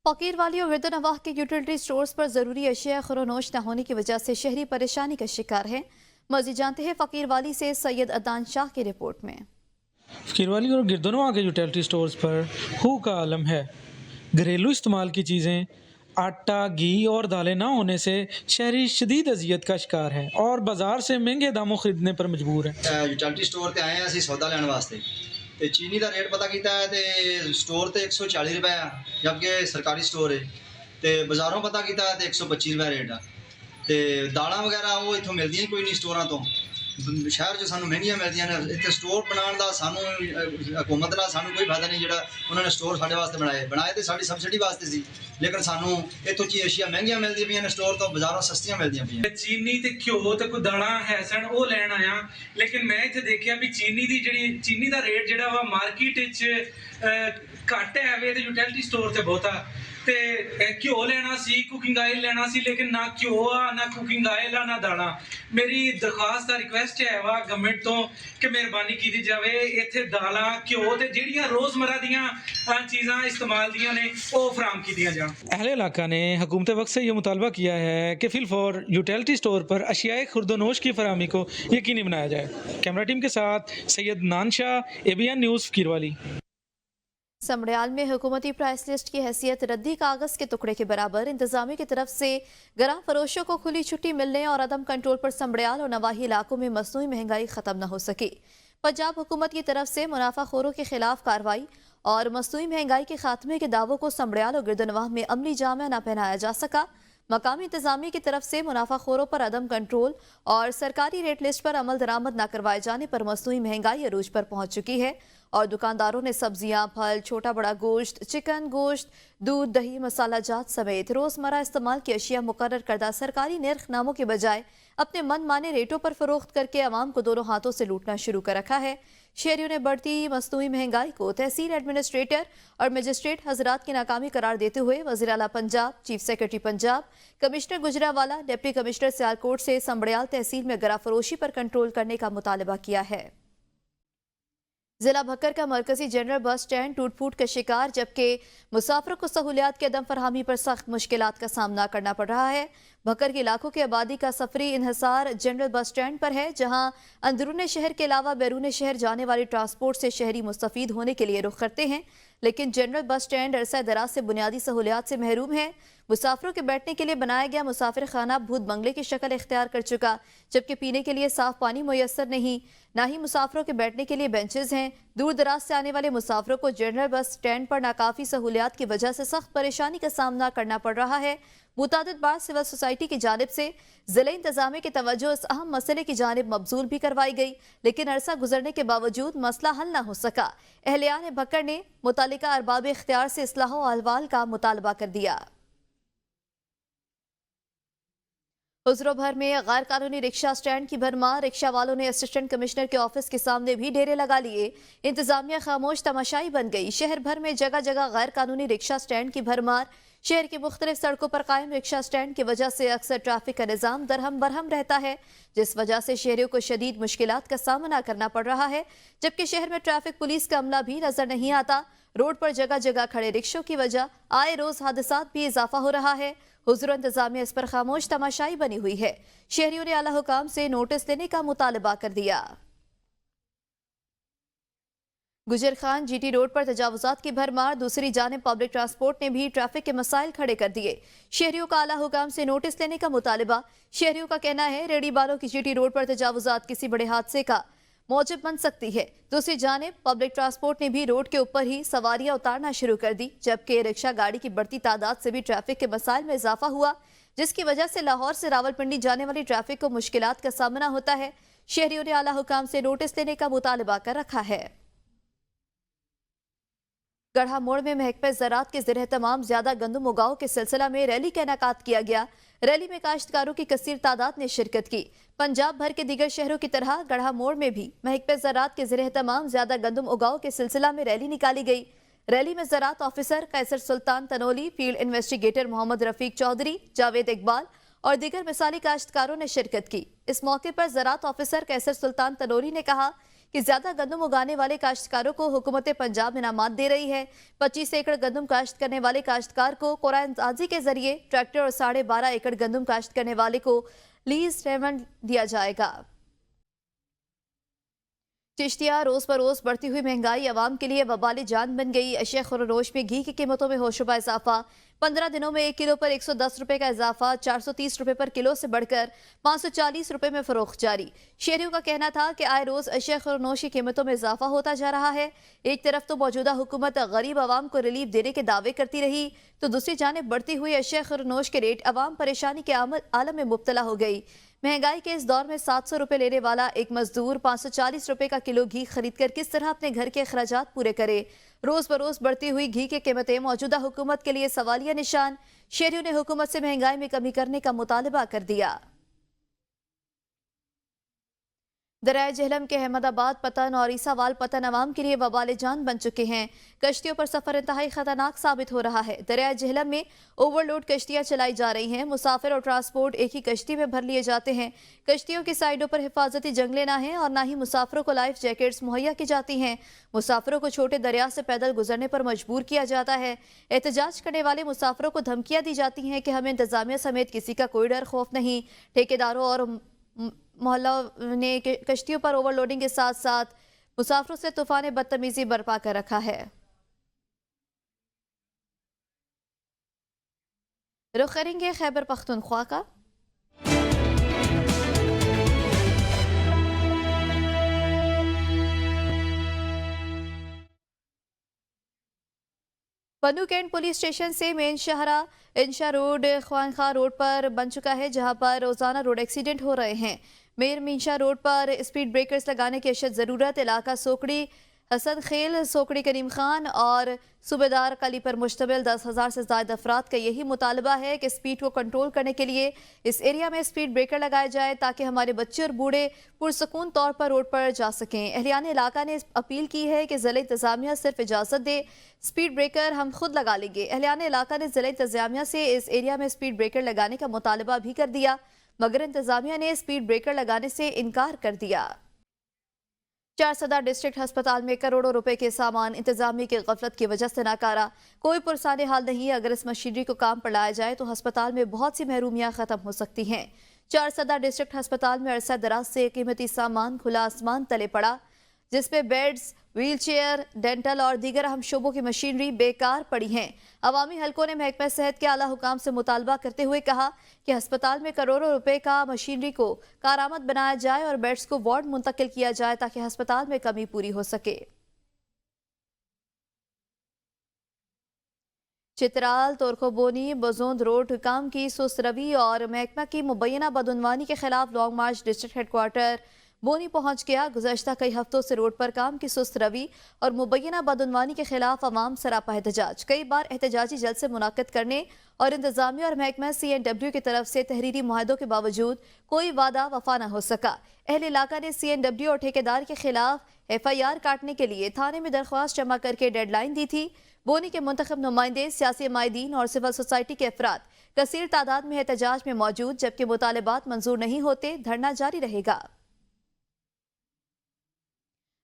फकीर वाली और विरदनवाह के यूटिलिटी स्टोर्स पर ज़रूरी अशिया खरोनोश न होने की वजह से शहरी परेशानी का शिकार है। मज़ीद जानते हैं फकीर वाली से सैयद अदनान शाह की रिपोर्ट में। फकीर वाली और गिरदनवाह के यूटिलिटी स्टोर्स पर हू का आलम है। घरेलू इस्तेमाल की चीज़ें, आटा, घी और दालें ना होने से शहरी शदीद अजियत का शिकार है और बाजार से महंगे दामों खरीदने पर मजबूर है। यूटिलिटी स्टोर ते आए हैं असी सौदा लैन वास्ते ते चीनी का रेट पता किया है तो स्टोर तो 140 रुपए है, जबकि सरकारी स्टोर है तो बाजारों पता किया है तो 125 रुपए रेट है। तो दालां वगैरह वो इतों मिलदियां कोई नहीं स्टोरां तो, ਸ਼ਹਿਰ 'ਚ ਸਾਨੂੰ ਮਹਿੰਗੀਆਂ ਮਿਲਦੀਆਂ ਨੇ, ਇੱਥੇ ਸਟੋਰ ਬਣਾਉਣ ਦਾ ਸਾਨੂੰ ਹਕੂਮਤ ਨਾਲ ਸਾਨੂੰ ਕੋਈ ਫਾਇਦਾ ਨਹੀਂ। ਜਿਹੜਾ ਉਹਨਾਂ ਨੇ ਸਟੋਰ ਸਾਡੇ ਵਾਸਤੇ ਬਣਾਏ ਤੇ ਸਾਡੀ ਸਬਸਿਡੀ ਵਾਸਤੇ ਸੀ, ਲੇਕਿਨ ਸਾਨੂੰ ਇੱਥੋਂ ਏਸ਼ੀਆ ਮਹਿੰਗੀਆਂ ਮਿਲਦੀਆਂ ਪਈਆਂ ਨੇ ਸਟੋਰ ਤੋਂ, ਬਾਜ਼ਾਰੋਂ ਸਸਤੀਆਂ ਮਿਲਦੀਆਂ ਪਈਆਂ। ਚੀਨੀ ਤੇ ਘਿਓ ਤੇ ਕੋਈ ਦਾਲਾਂ ਹੈ ਸਨ ਉਹ ਲੈਣ ਆਇਆ, ਲੇਕਿਨ ਮੈਂ ਇੱਥੇ ਦੇਖਿਆ ਵੀ ਚੀਨੀ ਦਾ ਰੇਟ ਜਿਹੜਾ ਵਾ ਮਾਰਕੀਟ ਵਿੱਚ ਘੱਟ ਹੈ ਵੇ ਤੇ ਯੂਟਿਲਿਟੀ ਸਟੋਰ ਤੇ ਬਹੁਤਾ। ਤੇ ਘਿਓ ਲੈਣਾ ਸੀ, ਕੁਕਿੰਗ ਆਇਲ ਲੈਣਾ ਸੀ, ਲੇਕਿਨ ਨਾ ਘਿਓ ਆ, ਨਾ ਕੁਕਿੰਗ ਆਇਲ ਆ, ਨਾ ਦਾਲਾਂ। ਮੇਰੀ ਦਰਖਾਸਤ ਰਿਕੁਐਸਟ ਹੈ ਵਾ ਗਵਰਨਮੈਂਟ ਤੋਂ ਕਿ ਮਿਹਰਬਾਨੀ ਕੀਤੀ ਜਾਵੇ, ਇੱਥੇ ਦਾਲਾਂ, ਘਿਓ ਤੇ ਜਿਹੜੀਆਂ ਰੋਜ਼ਮर्रा ਦੀਆਂ چیزاں استعمال دیا نے وہ فراہم کی دیا جائیں۔ اہل علاقہ نے حکومت وقت سے یہ مطالبہ کیا ہے کہ فی الفور یوٹیلٹی سٹور پر اشیاء خرد و نوش کی فراہمی کو یقینی بنایا جائے۔ کیمرہ ٹیم کے ساتھ سید نانشاہ، ABN نیوز فقیر والی۔ سمڑیال میں حکومتی پرائس لسٹ کی حیثیت ردی کاغذ کے ٹکڑے کے برابر، انتظامیہ کی طرف سے گراں فروشوں کو کھلی چھٹی ملنے اور عدم کنٹرول پر سمڑیال اور نواحی علاقوں میں مصنوعی مہنگائی ختم نہ ہو سکی۔ پنجاب حکومت کی طرف سے منافع خوروں کے خلاف کارروائی اور مصنوعی مہنگائی کے خاتمے کے دعووں کو سمڑیال اور گردنواہ میں عملی جامہ نہ پہنایا جا سکا۔ مقامی انتظامیہ کی طرف سے منافع خوروں پر عدم کنٹرول اور سرکاری ریٹ لسٹ پر عمل درآمد نہ کروائے جانے پر مصنوعی مہنگائی عروج پر پہنچ چکی ہے اور دکانداروں نے سبزیاں، پھل، چھوٹا بڑا گوشت، چکن، گوشت، دودھ، دہی، مسالہ جات سمیت روزمرہ استعمال کی اشیاء مقرر کردہ سرکاری نرخ ناموں کے بجائے اپنے من مانے ریٹوں پر فروخت کر کے عوام کو دونوں ہاتھوں سے لوٹنا شروع کر رکھا ہے۔ شہریوں نے بڑھتی مصنوعی مہنگائی کو تحصیل ایڈمنسٹریٹر اور مجسٹریٹ حضرات کی ناکامی قرار دیتے ہوئے وزیر اعلیٰ Punjab, chief secretary Punjab, commissioner Gujranwala, deputy commissioner Sialkot سے سمڑیال تحصیل میں گرا فروشی پر کنٹرول کرنے کا مطالبہ کیا ہے۔ ضلع بھکر کا مرکزی جنرل بس سٹینڈ ٹوٹ پھوٹ کا شکار، جبکہ مسافروں کو سہولیات کے عدم فراہمی پر سخت مشکلات کا سامنا کرنا پڑ رہا ہے۔ بھکر کے علاقوں کی آبادی کا سفری انحصار جنرل بس سٹینڈ پر ہے، جہاں اندرون شہر کے علاوہ بیرون شہر جانے والی ٹرانسپورٹ سے شہری مستفید ہونے کے لیے رخ کرتے ہیں، لیکن جنرل بس سٹینڈ عرصہ دراز سے بنیادی سہولیات سے محروم ہے۔ مسافروں کے بیٹھنے کے لیے بنایا گیا مسافر خانہ بھوت بنگلے کی شکل اختیار کر چکا، جبکہ پینے کے لیے صاف پانی میسر نہیں، نہ ہی مسافروں کے بیٹھنے کے لیے بینچز ہیں۔ دور دراز سے آنے والے مسافروں کو جنرل بس سٹینڈ پر ناکافی سہولیات کی وجہ سے سخت پریشانی کا سامنا کرنا پڑ رہا ہے۔ متعدد بار سول سوسائٹی کی جانب سے ضلع انتظامیہ کی توجہ اس اہم مسئلے کی جانب مبذول بھی کروائی گئی، لیکن عرصہ گزرنے کے باوجود مسئلہ حل نہ ہو سکا۔ اہلیان بھکر نے متعلقہ ارباب اختیار سے اصلاح و احوال کا مطالبہ کر دیا۔ حضرو بھر میں غیر قانونی رکشہ سٹینڈ کی بھرمار، رکشہ والوں نے اسسٹنٹ کمشنر کے آفس کے سامنے بھی ڈیرے لگا لیے۔ انتظامیہ خاموش تماشائی بن گئی۔ شہر بھر میں جگہ جگہ غیر قانونی رکشہ سٹینڈ کی بھرمار۔ شہر کی مختلف سڑکوں پر قائم رکشہ سٹینڈ کی وجہ سے اکثر ٹریفک کا نظام درہم برہم رہتا ہے، جس وجہ سے شہریوں کو شدید مشکلات کا سامنا کرنا پڑ رہا ہے، جبکہ شہر میں ٹریفک پولیس کا عملہ بھی نظر نہیں آتا۔ روڈ پر جگہ جگہ کھڑے رکشوں کی وجہ آئے روز حادثات بھی اضافہ ہو رہا ہے۔ حضور انتظامیہ اس پر خاموش تماشائی بنی ہوئی ہے۔ شہریوں نے اعلیٰ حکام سے نوٹس لینے کا مطالبہ کر دیا۔ گجر خان جی ٹی روڈ پر تجاوزات کی بھرمار، دوسری جانب پبلک ٹرانسپورٹ نے بھی ٹریفک کے مسائل کھڑے کر دیے۔ شہریوں کا اعلیٰ حکام سے نوٹس لینے کا مطالبہ۔ شہریوں کا کہنا ہے ریڑھی والوں کی جی ٹی روڈ پر تجاوزات کسی بڑے حادثے کا موجب بن سکتی ہے۔ دوسری جانب پبلک ٹرانسپورٹ نے بھی روڈ کے اوپر ہی سواریاں اتارنا شروع کر دی، جبکہ رکشہ گاڑی کی بڑھتی تعداد سے بھی ٹریفک کے مسائل میں اضافہ ہوا، جس کی وجہ سے لاہور سے راولپنڈی جانے والی ٹریفک کو مشکلات کا سامنا ہوتا ہے۔ شہریوں نے اعلیٰ حکام سے نوٹس لینے کا مطالبہ کر رکھا ہے۔ گڑھا موڑ میں محکمہ زراعت کے زیر اہتمام زیادہ گندم اگاؤ کے سلسلہ میں ریلی کا انعقاد کیا گیا۔ ریلی میں کاشتکاروں کی کثیر تعداد نے شرکت کی۔ پنجاب بھر کے دیگر شہروں کی طرح گڑھا موڑ میں بھی محکمہ زراعت کے زیر اہتمام زیادہ گندم اگاؤ کے سلسلہ میں ریلی نکالی گئی۔ ریلی میں زراعت آفیسر قیصر سلطان تنولی، فیلڈ انویسٹیگیٹر محمد رفیق چودھری، جاوید اقبال اور دیگر مثالی کاشتکاروں نے شرکت کی۔ اس موقع پر زراعت آفیسر قیصر سلطان تنولی نے کہا کہ زیادہ گندم اگانے والے کاشتکاروں کو حکومت پنجاب انعامات دے رہی ہے۔ 25 ایکڑ گندم کاشت کرنے والے کاشتکار کو قرعہ اندازی کے ذریعے ٹریکٹر اور 12.5 ایکڑ گندم کاشت کرنے والے کو لیز پیمنٹ دیا جائے گا۔ چشتیہ روز بروز بڑھتی ہوئی مہنگائی عوام کے لیے وبال جان بن گئی۔ اشیاء خورنوش میں گھی کی قیمتوں میں ہوشربا اضافہ، 15 دنوں میں 1 کلو پر 110 روپے کا اضافہ، 430 روپے پر کلو سے بڑھ کر 540 روپے میں فروخت جاری۔ شہریوں کا کہنا تھا کہ آئے روز اشیاء خورنوش کی قیمتوں میں اضافہ ہوتا جا رہا ہے۔ ایک طرف تو موجودہ حکومت غریب عوام کو ریلیف دینے کے دعوے کرتی رہی، تو دوسری جانب بڑھتی ہوئی اشیاء خورنوش کے ریٹ عوام پریشانی کے عالم میں مبتلا ہو گئی۔ महंगाई के इस दौर में 700 रुपए लेने वाला एक मजदूर 540 रुपए का किलो घी खरीद कर किस तरह अपने घर के अखराजात पूरे करे। रोज बरोज बढ़ती हुई घी की कीमतें मौजूदा हुकूमत के लिए सवालिया निशान। शहरियों ने हुकूमत से महंगाई में कमी करने का मुतालबा कर दिया। दरिया झेलम के अहमदाबाद पतन और ईसावाल पतन अवाम के लिए वबाल जान बन चुके हैं। कश्तियों पर सफर इंतहाई खतरनाक साबित हो रहा है। दरिया झेलम में ओवरलोड कश्तियां चलाई जा रही हैं। मुसाफिर और ट्रांसपोर्ट एक ही कश्ती में भर लिए जाते हैं। कश्तियों की साइडों पर हिफाजती जंगले ना हैं और ना ही मुसाफिरों को लाइफ जैकेट्स मुहैया की जाती हैं। मुसाफिरों को छोटे दरिया से पैदल गुजरने पर मजबूर किया जाता है। एहतजाज करने वाले मुसाफिरों को धमकियां दी जाती हैं कि हमें इंतजामिया समेत किसी का कोई डर खौफ नहीं। ठेकेदारों और मोहल्ला ने कश्तियों पर ओवरलोडिंग के साथ साथ मुसाफिरों से तूफान बदतमीजी बर्पा कर रखा है। रुख करेंगे खैबर पख्तूनख्वा का। बनू कैंट पुलिस स्टेशन से मेन शहरा इंशा रोड ख्वानखा रोड पर बन चुका है, जहां पर रोजाना रोड एक्सीडेंट हो रहे हैं। मेर मीनशा रोड पर स्पीड ब्रेकर्स लगाने की अशद ज़रूरत। इलाका सोकड़ी हसन खेल सोकड़ी करीम खान और सूबेदार कली पर मुश्तमिल 10,000 से ज़्यादा अफराद का यही मुतालबा है कि स्पीड को कंट्रोल करने के लिए इस एरिया में स्पीड ब्रेकर लगाए जाए ताकि हमारे बच्चे और बूढ़े पुरसकून तौर पर रोड पर जा सकें। अहलियान इलाका ने अपील की है कि ज़िला इंतज़ामिया सिर्फ इजाज़त दे, स्पीड ब्रेकर हम खुद लगा लेंगे। अहलियान इलाका ने ज़िला इंतज़ामिया से इस एरिया में स्पीड ब्रेकर लगाने का मुतालबा भी कर दिया, मगर इंतज़ामिया ने स्पीड ब्रेकर लगाने से इनकार कर दिया। 4 सदर डिस्ट्रिक्ट अस्पताल में करोड़ों रुपए के सामान इंतजामिया की गफलत की वजह से नाकारा। कोई पुरसाने हाल नहीं। अगर इस मशीनरी को काम पर लाया जाए तो अस्पताल में बहुत सी महरूमियां खत्म हो सकती हैं। 4 सदर डिस्ट्रिक्ट अस्पताल में अरसा दराज से कीमती सामान खुला आसमान तले पड़ा, जिसमें बेड्स, व्हील चेयर, डेंटल और दीगर अहम शोबों की मशीनरी बेकार पड़ी हैं। अवामी हलकों ने महकमा सेहत के आला हुकाम से मुतालबा करते हुए कहा कि अस्पताल में करोड़ों रुपए का मशीनरी को कारआमद बनाया जाए और बेड्स को वार्ड मुंतकिल किया जाए ताकि अस्पताल में कमी पूरी हो सके। चित्राल तोरखोबोनी बजोंद रोड हुकाम की सुस्त रवि और महकमा की मुबैना बदउनवानी के खिलाफ लॉन्ग मार्च डिस्ट्रिक्ट हेडक्वार्टर बोनी पहुंच गया। गुज़श्ता कई हफ्तों से रोड पर काम की सुस्त रवि और मुबैना बदउनवानी के खिलाफ अवाम सरापा एहतजाज। कई बार एहतजाजी जलसे मुनाकिद करने और इंतजामिया और महकमा CNW की तरफ से तहरीरी मुआहदों के बावजूद कोई वादा वफा न हो सका। अहल इलाका ने CNW और ठेकेदार के खिलाफ FIR काटने के लिए थाने में दरख्वास्त जमा करके डेडलाइन दी थी। बोनी के मुंतखब नुमाइंदे, सियासी माहिदीन और सिविल सोसाइटी के अफराद कसीर तादाद में एहतजाज में मौजूद, जबकि मुतालबात मंजूर नहीं होते धरना जारी रहेगा।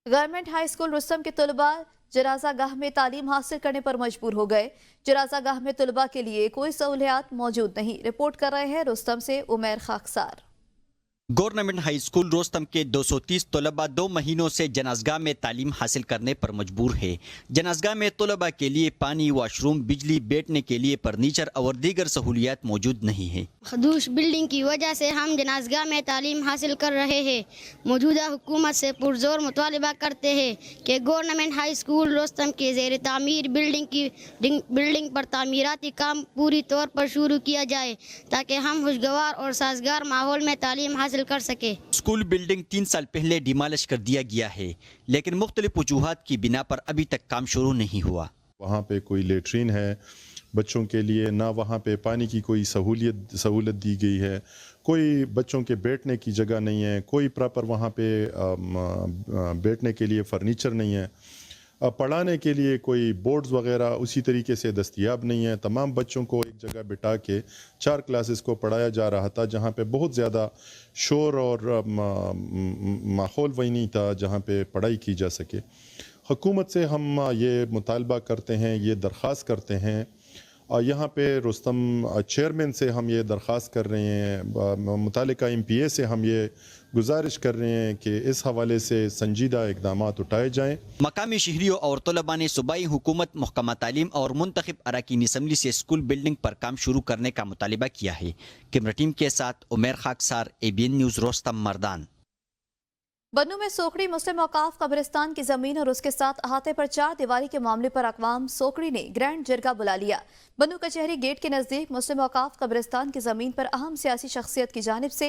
गवर्नमेंट हाई स्कूल रुस्तम के तलबा जनाजा गाह में तालीम हासिल करने पर मजबूर हो गए। जनाजा गाह में तलबा के लिए कोई सहूलियात मौजूद नहीं। रिपोर्ट कर रहे हैं रुस्तम से Umair Khaksar. Government high school Rustam के 230 तलबा 2 महीनों से जनाजगाह में तालीम हासिल करने पर मजबूर है। जनाजगाह में तलबा के लिए पानी, वॉशरूम, बिजली, बैठने के लिए फर्नीचर और दीगर सहूलियात मौजूद नहीं है। खदूश बिल्डिंग की वजह से हम जनाजगाह में तालीम हासिल कर रहे हैं। मौजूदा हुकूमत से पुरजोर मुतालबा करते हैं कि गवर्नमेंट हाई स्कूल रोस्तम के ज़ेर तामीर बिल्डिंग पर तामीराती काम पूरी तौर पर शुरू किया जाए ताकि हम खुशगवार और साजगार माहौल में तालीम हासिल कर सके। स्कूल बिल्डिंग 3 साल पहले डिमोलिश कर दिया गया है, लेकिन मुख्तलिफ वजूहात की बिना पर अभी तक काम शुरू नहीं हुआ। वहाँ पे कोई लेट्रिन है बच्चों के लिए, ना वहाँ पे पानी की कोई सहूलत दी गई है, कोई बच्चों के बैठने की जगह नहीं है, कोई प्रॉपर वहाँ पे बैठने के लिए फर्नीचर नहीं है, पढ़ाने के लिए कोई बोर्ड्स वगैरह उसी तरीके से दस्तयाब नहीं है। तमाम बच्चों को एक जगह बिठा के 4 क्लासेस को पढ़ाया जा रहा था, जहाँ पे बहुत ज़्यादा शोर और माहौल वही नहीं था जहाँ पे पढ़ाई की जा सके। हुकूमत से हम ये मुतालबा करते हैं, ये दरख्वास्त करते हैं, यहाँ पे रुस्तम चेयरमैन से हम ये दरख्वास्त कर रहे हैं, मुतालिका MPA से हम ये गुजारिश कर रहे हैं कि इस हवाले से संजीदा इक़दामात उठाए जाएँ। मकामी शहरियों और तलबा ने सूबाई हुकूमत, महकमा तालीम और मुंतखब अरकान असम्बली से स्कूल बिल्डिंग पर काम शुरू करने का मुतालिबा किया है। कैमरा टीम के साथ उमैर खाकसार, ABN न्यूज़, रोस्तम मर्दान। बन्नू में सोकड़ी मुस्लिम औकाफ कब्रिस्तान की जमीन और उसके साथ अहाते पर 4 दीवारी के मामले पर अक़वाम सोकड़ी ने ग्रैंड जरगा बुला लिया। बन्नू कचहरी गेट के नज़दीक मुस्लिम औकाफ कब्रिस्तान की जमीन पर अहम सियासी शख्सियत की जानिब से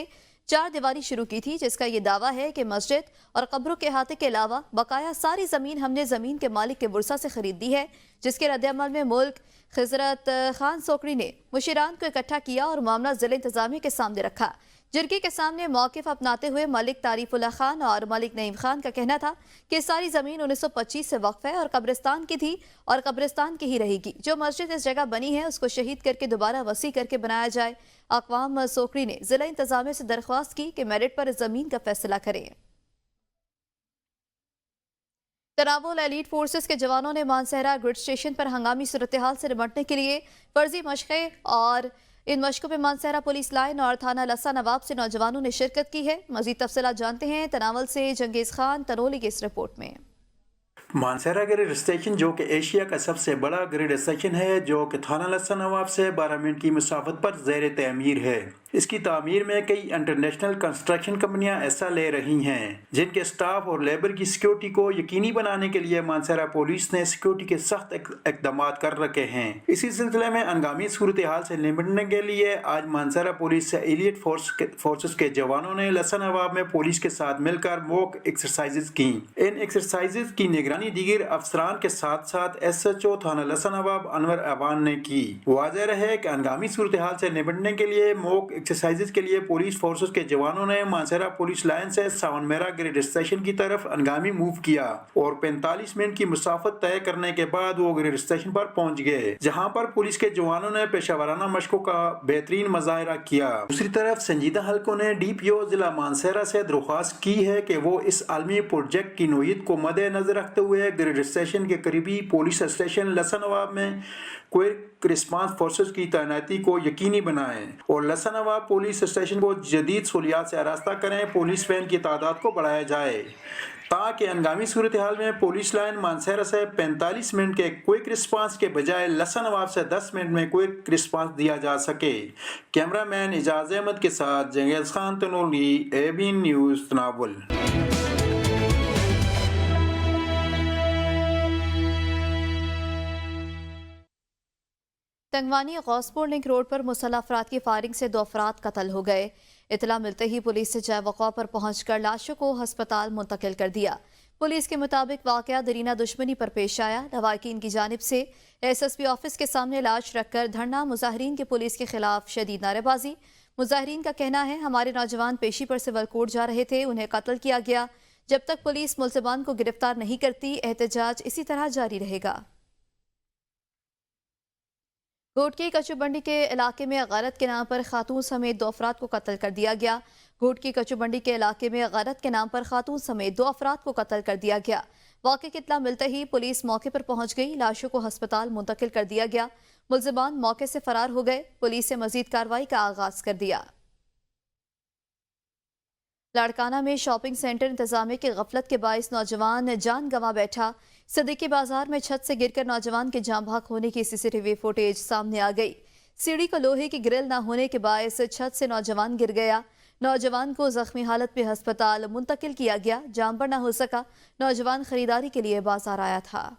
4 دیواری شروع کی تھی، جس کا یہ دعویٰ ہے کہ مسجد اور قبروں کے احاطے کے علاوہ بقایا ساری زمین ہم نے زمین کے مالک کے ورثہ سے خرید دی ہے، جس کے رد عمل میں ملک خضرت خان سوکڑی نے مشیران کو اکٹھا کیا اور معاملہ ضلع انتظامیہ کے سامنے رکھا۔ جرگے کے سامنے موقف اپناتے ہوئے ملک تعریف اللہ خان اور ملک نعیم خان کا کہنا تھا کہ ساری زمین 1925 سے وقف ہے اور قبرستان کی تھی اور قبرستان کی ہی رہے گی۔ جو مسجد اس جگہ بنی ہے اس کو شہید کر کے دوبارہ وسیع کر کے بنایا جائے۔ اقوام سوکڑی نے ضلع انتظامیہ سے درخواست کی کہ میرٹ پر اس زمین کا فیصلہ کریں۔ تناول ایلیٹ فورسز کے جوانوں نے مانسہرہ گریڈ اسٹیشن پر ہنگامی صورتحال سے نمٹنے کے لیے فرضی مشقیں اور ان مشقوں میں مانسہرہ پولیس لائن اور تھانہ لسا نواب سے نوجوانوں نے شرکت کی ہے۔ مزید تفصیلات جانتے ہیں تناول سے جنگیز خان تنولی کی اس رپورٹ میں۔ مانسہرہ گریڈ اسٹیشن جو کہ ایشیا کا سب سے بڑا گریڈ اسٹیشن ہے، جو کہ تھانہ لسا نواب سے 12 منٹ کی مسافت پر زیر تعمیر ہے۔ اس کی تعمیر میں کئی انٹرنیشنل کنسٹرکشن کمپنیاں حصہ لے رہی ہیں، جن کے سٹاف اور لیبر کی سیکیورٹی کو یقینی بنانے کے لیے مانسہرہ پولیس نے سیکیورٹی کے سخت اقدامات کر رکھے ہیں۔ اسی سلسلے میں ہنگامی صورتحال سے نمٹنے کے لیے آج مانسہرہ پولیس سے ایلیٹ فورسز کے جوانوں نے لسا نواب میں پولیس کے ساتھ مل کر موک ایکسرسائزز کی۔ ان ایکسرسائزز کی نگرانی دیگر افسران کے ساتھ ساتھ ایس ایچ او تھانہ لسا نواب انور اعوان نے کی۔ واضح رہے کہ ہنگامی صورتحال سے نمٹنے کے لیے موک ایکسرسائزز کے لیے پولیس فورسز کے جوانوں نے مانسہرہ پولیس لائن سے ساون میرا گریڈ اسٹیشن کی طرف ہنگامی موو کیا اور 45 منٹ کی مسافت طے کرنے کے بعد وہ گریڈ اسٹیشن پر پہنچ گئے، جہاں پر پولیس کے جوانوں نے پیشہ ورانہ مشقوں کا بہترین مظاہرہ کیا۔ دوسری طرف سنجیدہ حلقوں نے ڈی پی او ضلع مانسہرہ سے درخواست کی ہے کہ وہ اس عالمی پروجیکٹ کی نوعیت کو مد نظر رکھتے ہوئے گریڈ اسٹیشن کے قریبی پولیس اسٹیشن لسا نواب میں کوئک رسپانس فورسز کی تعیناتی کو یقینی بنائیں اور لسا نواب پولیس اسٹیشن کو جدید سہولیات سے آراستہ کریں۔ پولیس وین کی تعداد کو بڑھایا جائے تاکہ ہنگامی صورتحال میں پولیس لائن مانسہرہ سے 45 منٹ کے کوئک رسپانس کے بجائے لسا نواب سے 10 منٹ میں کوئک رسپانس دیا جا سکے۔ کیمرہ مین اعجاز احمد کے ساتھ Changez Khan Tanoli, A B news Tanawal. تنگوانی غوثپور لنک روڈ پر مسلح افراد کی فائرنگ سے 2 افراد قتل ہو گئے۔ اطلاع ملتے ہی پولیس سے جائے وقوع پر پہنچ کر لاشوں کو ہسپتال منتقل کر دیا۔ پولیس کے مطابق واقعہ درینہ دشمنی پر پیش آیا۔ لواحقین کی جانب سے ایس ایس پی آفس کے سامنے لاش رکھ کر دھرنا، مظاہرین کے پولیس کے خلاف شدید نعرے بازی۔ مظاہرین کا کہنا ہے ہمارے نوجوان پیشی پر سول کوٹ جا رہے تھے، انہیں قتل کیا گیا۔ جب تک پولیس ملزمان کو گرفتار نہیں کرتی احتجاج اسی طرح جاری رہے گا۔ گھوٹکی کچو بنڈی کے علاقے میں غیرت کے نام پر خاتون سمیت 2 افراد کو قتل کر دیا گیا۔ گھوٹکی کچو بنڈی کے علاقے میں غیرت کے نام پر خاتون سمیت 2 افراد کو قتل کر دیا گیا۔ واقعے کی اطلاع ملتے ہی پولیس موقع پر پہنچ گئی، لاشوں کو ہسپتال منتقل کر دیا گیا۔ ملزمان موقع سے فرار ہو گئے، پولیس سے مزید کارروائی کا آغاز کر دیا۔ لاڑکانہ میں شاپنگ سینٹر انتظامیہ کی غفلت کے باعث نوجوان جان گنوا بیٹھا۔ صدیقی بازار میں چھت سے گر کر نوجوان کے جاں بحق ہونے کی سی سی ٹی وی فوٹیج سامنے آ گئی۔ سیڑھی کو لوہے کی گرل نہ ہونے کے باعث چھت سے نوجوان گر گیا۔ نوجوان کو زخمی حالت میں ہسپتال منتقل کیا گیا، جان بر نہ ہو سکا۔ نوجوان خریداری کے لیے بازار آیا تھا۔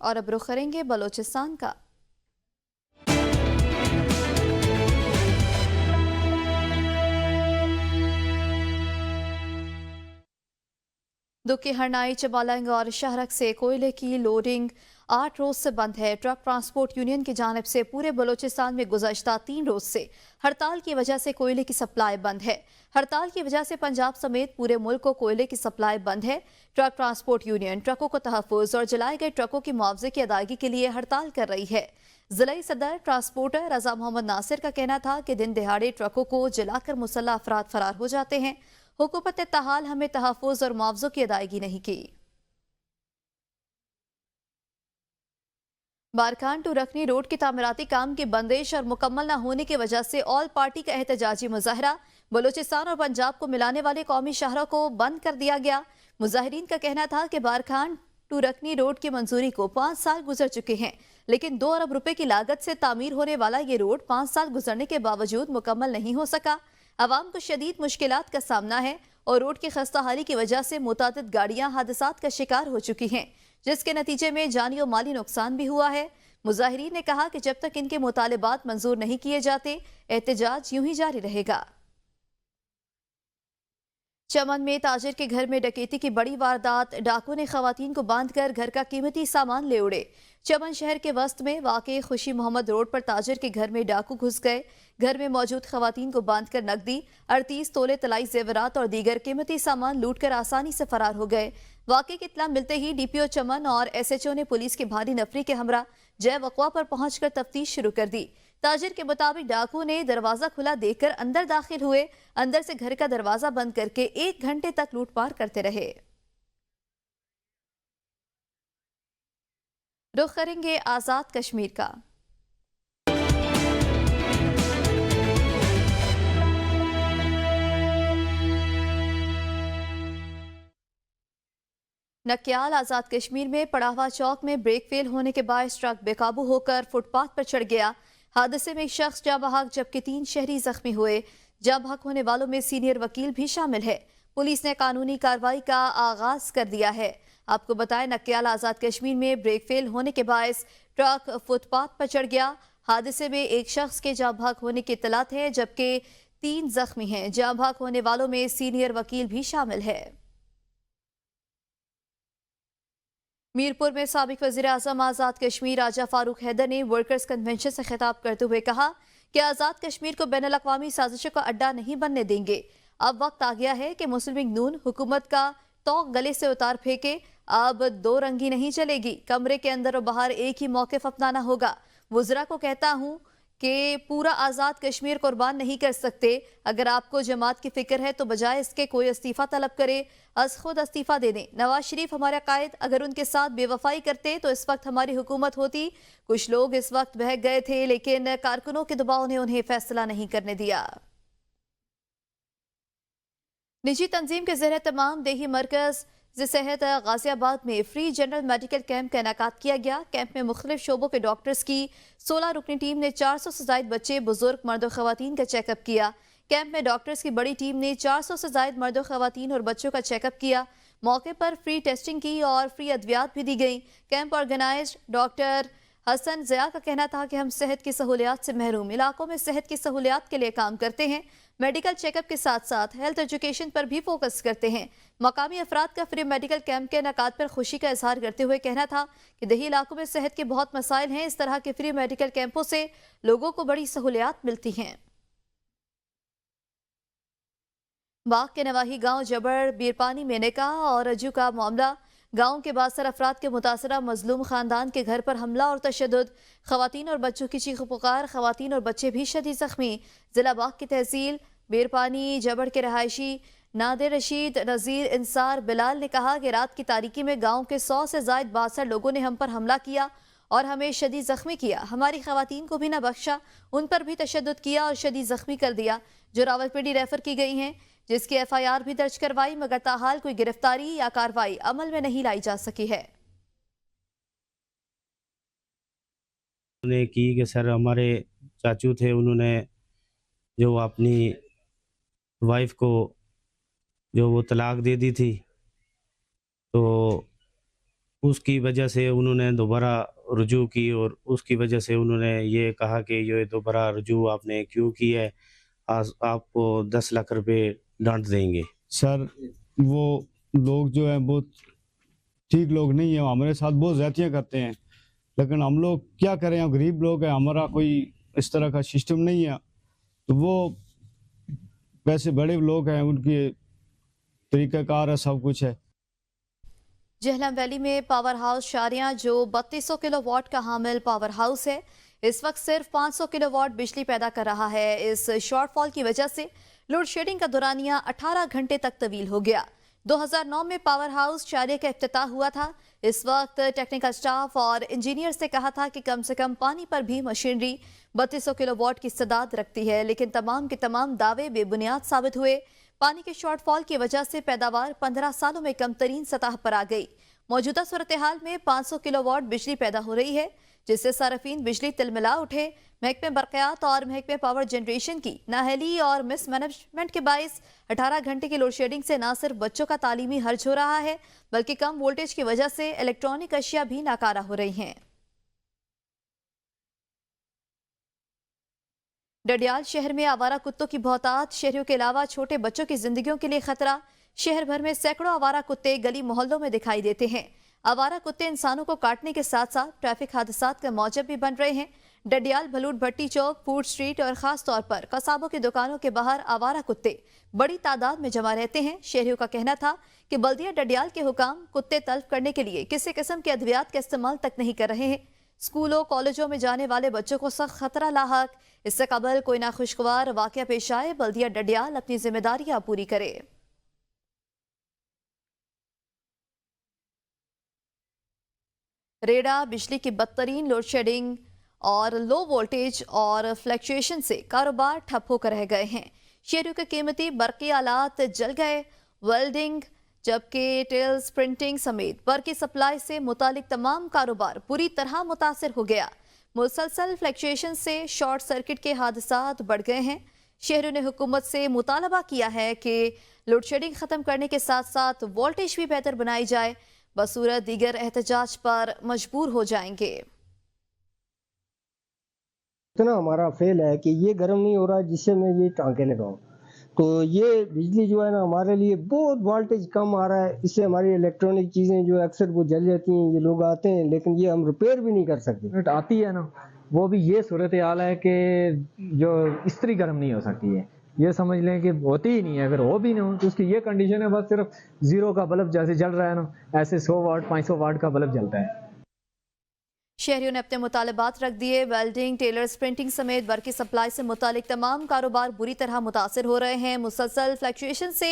اور اب رخ کریں گے بلوچستان کا۔ دکی ہرنائی، چبالنگ اور شہرک سے کوئلے کی لوڈنگ 8 روز سے بند ہے۔ ٹرک ٹرانسپورٹ یونین کی جانب سے پورے بلوچستان میں گزشتہ 3 روز سے ہڑتال کی وجہ سے کوئلے کی سپلائی بند ہے۔ ہڑتال کی وجہ سے پنجاب سمیت پورے ملک کو کوئلے کی سپلائی بند ہے۔ ٹرک ٹرانسپورٹ یونین ٹرکوں کو تحفظ اور جلائے گئے ٹرکوں کی معاوضے کی ادائیگی کے لیے ہڑتال کر رہی ہے۔ ضلعی صدر ٹرانسپورٹر رضا محمد ناصر کا کہنا تھا کہ دن دہاڑے ٹرکوں کو جلا کر مسلح افراد فرار ہو جاتے ہیں۔ حکومت نے تاحال ہمیں تحفظ اور معاوضوں کی ادائیگی نہیں کی۔ بارکھان ٹو رکنی روڈ کی تعمیراتی کام کی بندش اور مکمل نہ ہونے کی وجہ سے آل پارٹی کا احتجاجی مظاہرہ، بلوچستان اور پنجاب کو ملانے والے قومی شاہراہ کو بند کر دیا گیا۔ مظاہرین کا کہنا تھا کہ بارکھان ٹو رکنی روڈ کی منظوری کو 5 سال گزر چکے ہیں، لیکن 2 ارب روپے کی لاگت سے تعمیر ہونے والا یہ روڈ 5 سال گزرنے کے باوجود مکمل نہیں ہو سکا۔ عوام کو شدید مشکلات کا سامنا ہے اور روڈ کی خستہ حالی کی وجہ سے متعدد گاڑیاں حادثات کا شکار ہو چکی ہیں۔ جس کے نتیجے میں جانی و مالی نقصان بھی ہوا ہے۔ مظاہرین نے کہا کہ جب تک ان کے مطالبات منظور نہیں کیے جاتے احتجاج یوں ہی جاری رہے گا۔ چمن میں تاجر کے گھر میں ڈکیتی کی بڑی واردات، ڈاکو نے خواتین کو باندھ کر گھر کا قیمتی سامان لے اڑے۔ چمن شہر کے وسط میں واقع خوشی محمد روڈ پر تاجر کے گھر میں ڈاکو گھس گئے، گھر میں موجود خواتین کو باندھ کر نقدی، 38 تولے طلائی زیورات اور دیگر قیمتی سامان لوٹ کر آسانی سے فرار ہو گئے۔ واقعے کی اطلاع ملتے ہی ڈی پی او چمن اور ایس ایچ او نے پولیس کی بھاری نفری کے ہمراہ جے وقوع پر پہنچ کر تفتیش شروع کر دی۔ تاجر کے مطابق ڈاکو نے دروازہ کھلا دیکھ کر اندر داخل ہوئے، اندر سے گھر کا دروازہ بند کر کے 1 گھنٹے تک لوٹ پار کرتے رہے۔ رخ کریں گے آزاد کشمیر کا۔ نکیال آزاد کشمیر میں پڑاوا چوک میں بریک فیل ہونے کے باعث ٹرک بے قابو ہو کر فٹ پاتھ پر چڑھ گیا۔ حادثے میں ایک شخص جاں بحق جبکہ 3 شہری زخمی ہوئے۔ جاں بحق ہونے والوں میں سینئر وکیل بھی شامل ہے۔ پولیس نے قانونی کارروائی کا آغاز کر دیا ہے۔ آپ کو بتائیں نکیال آزاد کشمیر میں بریک فیل ہونے کے باعث ٹرک فٹ پاتھ پر چڑھ گیا۔ حادثے میں ایک شخص کے جاں بحق ہونے کی اطلاعات ہے جبکہ 3 زخمی ہیں۔ جاں بحق ہونے والوں میں سینئر وکیل بھی شامل ہے۔ میرپور میں سابق وزیر اعظم آزاد کشمیر راجہ فاروق حیدر نے ورکرز کنونشن سے خطاب کرتے ہوئے کہا کہ آزاد کشمیر کو بین الاقوامی سازشوں کا اڈا نہیں بننے دیں گے۔ اب وقت آ گیا ہے کہ مسلم لیگ نون حکومت کا توق گلے سے اتار پھینکے۔ اب 2 رنگی نہیں چلے گی، کمرے کے اندر و باہر ایک ہی موقف اپنانا ہوگا۔ وزراء کو کہتا ہوں کہ پورا آزاد کشمیر قربان نہیں کر سکتے۔ اگر آپ کو جماعت کی فکر ہے تو بجائے اس کے کوئی استعفیٰ طلب کرے، از خود استعفیٰ دے دیں۔ نواز شریف ہمارے قائد اگر ان کے ساتھ بے وفائی کرتے تو اس وقت ہماری حکومت ہوتی۔ کچھ لوگ اس وقت بہک گئے تھے لیکن کارکنوں کے دباؤ نے انہیں فیصلہ نہیں کرنے دیا۔ نجی تنظیم کے زیر اہتمام دیہی مرکز صحت غازی آباد میں فری جنرل میڈیکل کیمپ کا انعقاد کیا گیا۔ کیمپ میں مختلف شعبوں کے ڈاکٹرز کی 16 رکنی ٹیم نے 400 سے زائد بچے، بزرگ، مرد و خواتین کا چیک اپ کیا۔ کیمپ میں ڈاکٹرز کی بڑی ٹیم نے 400 سے زائد مرد و خواتین اور بچوں کا چیک اپ کیا۔ موقع پر فری ٹیسٹنگ کی اور فری ادویات بھی دی گئیں۔ کیمپ آرگنائزر ڈاکٹر حسن ضیاء کا کہنا تھا کہ ہم صحت کی سہولیات سے محروم علاقوں میں صحت کی سہولیات کے لیے کام کرتے ہیں۔ میڈیکل چیک اپ کے ساتھ ساتھ ہیلتھ ایجوکیشن پر بھی فوکس کرتے ہیں۔ مقامی افراد کا فری میڈیکل کیمپ کے انعقاد پر خوشی کا اظہار کرتے ہوئے کہنا تھا کہ دیہی علاقوں میں صحت کے بہت مسائل ہیں، اس طرح کے فری میڈیکل کیمپوں سے لوگوں کو بڑی سہولیات ملتی ہیں۔ باغ کے نواحی گاؤں جبڑ بیرپانی میں نکاح اور رجوع کا معاملہ۔ گاؤں کے باثر افراد کے متاثرہ مظلوم خاندان کے گھر پر حملہ اور تشدد، خواتین اور بچوں کی چیخ و پکار، خواتین اور بچے بھی شدید زخمی۔ ضلع باغ کی تحصیل بیرپانی جبڑ کے رہائشی نادر رشید نذیر انصار بلال نے کہا کہ رات کی تاریکی میں گاؤں کے 100 سے زائد باثر لوگوں نے ہم پر حملہ کیا اور ہمیں شدید زخمی کیا۔ ہماری خواتین کو بھی نہ بخشا، ان پر بھی تشدد کیا اور شدید زخمی کر دیا، جو راولپنڈی ریفر کی گئی ہیں، جس کی ایف آئی آر بھی درج کروائی مگر تاحال کوئی گرفتاری یا کارروائی عمل میں نہیں لائی جا سکی ہے۔ نے کی کہ سر ہمارے چاچو تھے، انہوں نے جو اپنی وائف کو جو وہ طلاق دے دی تھی، تو اس کی وجہ سے انہوں نے دوبارہ رجوع کی اور اس کی وجہ سے انہوں نے یہ کہا کہ یہ دوبارہ رجوع آپ نے کیوں کی ہے، آپ کو 10 لاکھ روپے ڈانٹ دیں گے۔ سر وہ لوگ جو ہیں بہت ٹھیک لوگ نہیں ہیں، ہمارے ساتھ بہت زیادتیاں کرتے ہیں، لیکن ہم لوگ کیا کریں، ہم غریب لوگ ہیں، ہمارا کوئی اس طرح کا سسٹم نہیں ہے، تو وہ ویسے بڑے لوگ ہیں، ان کے طریقہ کار ہے، سب کچھ ہے۔ جہلم ویلی میں پاور ہاؤس شاریاں جو 3200 کلو واٹ کا حامل پاور ہاؤس ہے، اس وقت صرف 500 کلو واٹ بجلی پیدا کر رہا ہے۔ اس شارٹ فال کی وجہ سے لوڈ شیڈنگ کا دورانیہ 18 گھنٹے تک طویل ہو گیا۔ 2009 میں پاور ہاؤس شاریہ کا افتتاح ہوا تھا۔ اس وقت ٹیکنیکل سٹاف اور انجینئر سے کہا تھا کہ کم سے کم پانی پر بھی مشینری 3200 کلو واٹ کی استعداد رکھتی ہے، لیکن تمام کے تمام دعوے بے بنیاد ثابت ہوئے۔ پانی کے شارٹ فال کی وجہ سے پیداوار 15 سالوں میں کم ترین سطح پر آ گئی۔ موجودہ صورتحال میں 500 کلو واٹ بجلی پیدا ہو رہی ہے، जिससे सार्फिन बिजली तिलमिला उठे। महकमे बरक़ियात और महकमे पावर जनरेशन की नाअहली और मिस मैनेजमेंट के बाइस 18 घंटे की लोड शेडिंग से न सिर्फ बच्चों का तालीमी हर्ज हो रहा है, बल्कि कम वोल्टेज की वजह से इलेक्ट्रॉनिक अशिया भी नाकारा हो रही हैं। डडियाल शहर में आवारा कुत्तों की बहुतात, शहरियों के अलावा छोटे बच्चों की जिंदगियों के लिए खतरा। शहर भर में सैकड़ों आवारा कुत्ते गली मोहल्लों में दिखाई देते हैं। आवारा कुत्ते इंसानों को काटने के साथ साथ ट्रैफिक हादसात का मौजब भी बन रहे हैं। डडियाल भलूट भट्टी चौक, फूड स्ट्रीट और खास तौर पर कसाबों की दुकानों के बाहर आवारा कुत्ते बड़ी तादाद में जमा रहते हैं। शहरियों का कहना था कि बल्दिया डडियाल के हुकाम कुत्ते तल्फ करने के लिए किसी किस्म के अद्वियात का इस्तेमाल तक नहीं कर रहे हैं। स्कूलों कॉलेजों में जाने वाले बच्चों को सख्त खतरा लाहक। इससे कबल कोई नाखुशगवार वाकया पेश आए, बल्दिया डडियाल अपनी जिम्मेदारियां पूरी करे। रेडा बिजली की बदतरीन लोड शेडिंग और लो वोल्टेज और फ्लक्चुएशन से कारोबार ठप होकर रह गए हैं। शहरियों के कीमती बरकी आलात जल गए। वेल्डिंग जबकि टेल्स प्रिंटिंग समेत बरकी सप्लाई से मुतालिक तमाम कारोबार पूरी तरह मुतासिर हो गया। मुसलसल फ्लक्चुएशन से शॉर्ट सर्किट के हादसात बढ़ गए हैं। शहरियों ने हुकूमत से मुतालबा किया है कि लोड शेडिंग ख़त्म करने के साथ साथ वोल्टेज भी बेहतर बनाई जाए, बसूरत दीगर एहतजाज पर मजबूर हो जाएंगे। इतना हमारा फेल है कि ये गर्म नहीं हो रहा जिससे मैं ये टांके लगाऊं, तो ये बिजली जो है ना हमारे लिए बहुत वोल्टेज कम आ रहा है। इससे हमारी इलेक्ट्रॉनिक चीज़ें जो अक्सर वो जल जाती हैं। ये लोग आते हैं लेकिन ये हम रिपेयर भी नहीं कर सकते। आती है ना, वो भी ये सूरत हाल है कि जो इस्त्री गर्म नहीं हो सकती है। ये समझ लें कि होती ही नहीं है। अगर हो भी ना हो तो उसकी ये कंडीशन है, बस सिर्फ जीरो का बल्ब जैसे जल रहा है ना, ऐसे 100 वाट 500 वाट का बल्ब जलता है। शहरियों ने अपने मुतालबात रख दिए। वेल्डिंग, टेलर्स, प्रिंटिंग समेत बरकी सप्लाई से मुतालिक तमाम कारोबार बुरी तरह मुतासिर हो रहे हैं। मुसलसल फ्लक्चुएशन से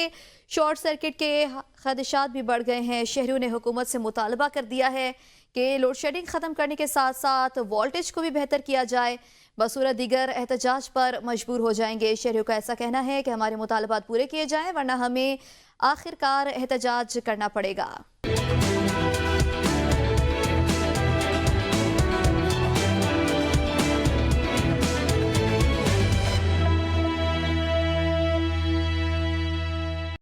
शॉर्ट सर्किट के खदशात भी बढ़ गए हैं। शहरियों ने हुकूमत से मुतालबा कर दिया है कि लोड शेडिंग ख़त्म करने के साथ साथ वोल्टेज को भी बेहतर किया जाए, बसूरत दीगर एहतजाज पर मजबूर हो जाएंगे। शहरियों का ऐसा कहना है कि हमारे मुतालबात पूरे किए जाएं वरना हमें आखिरकार एहतजाज करना पड़ेगा।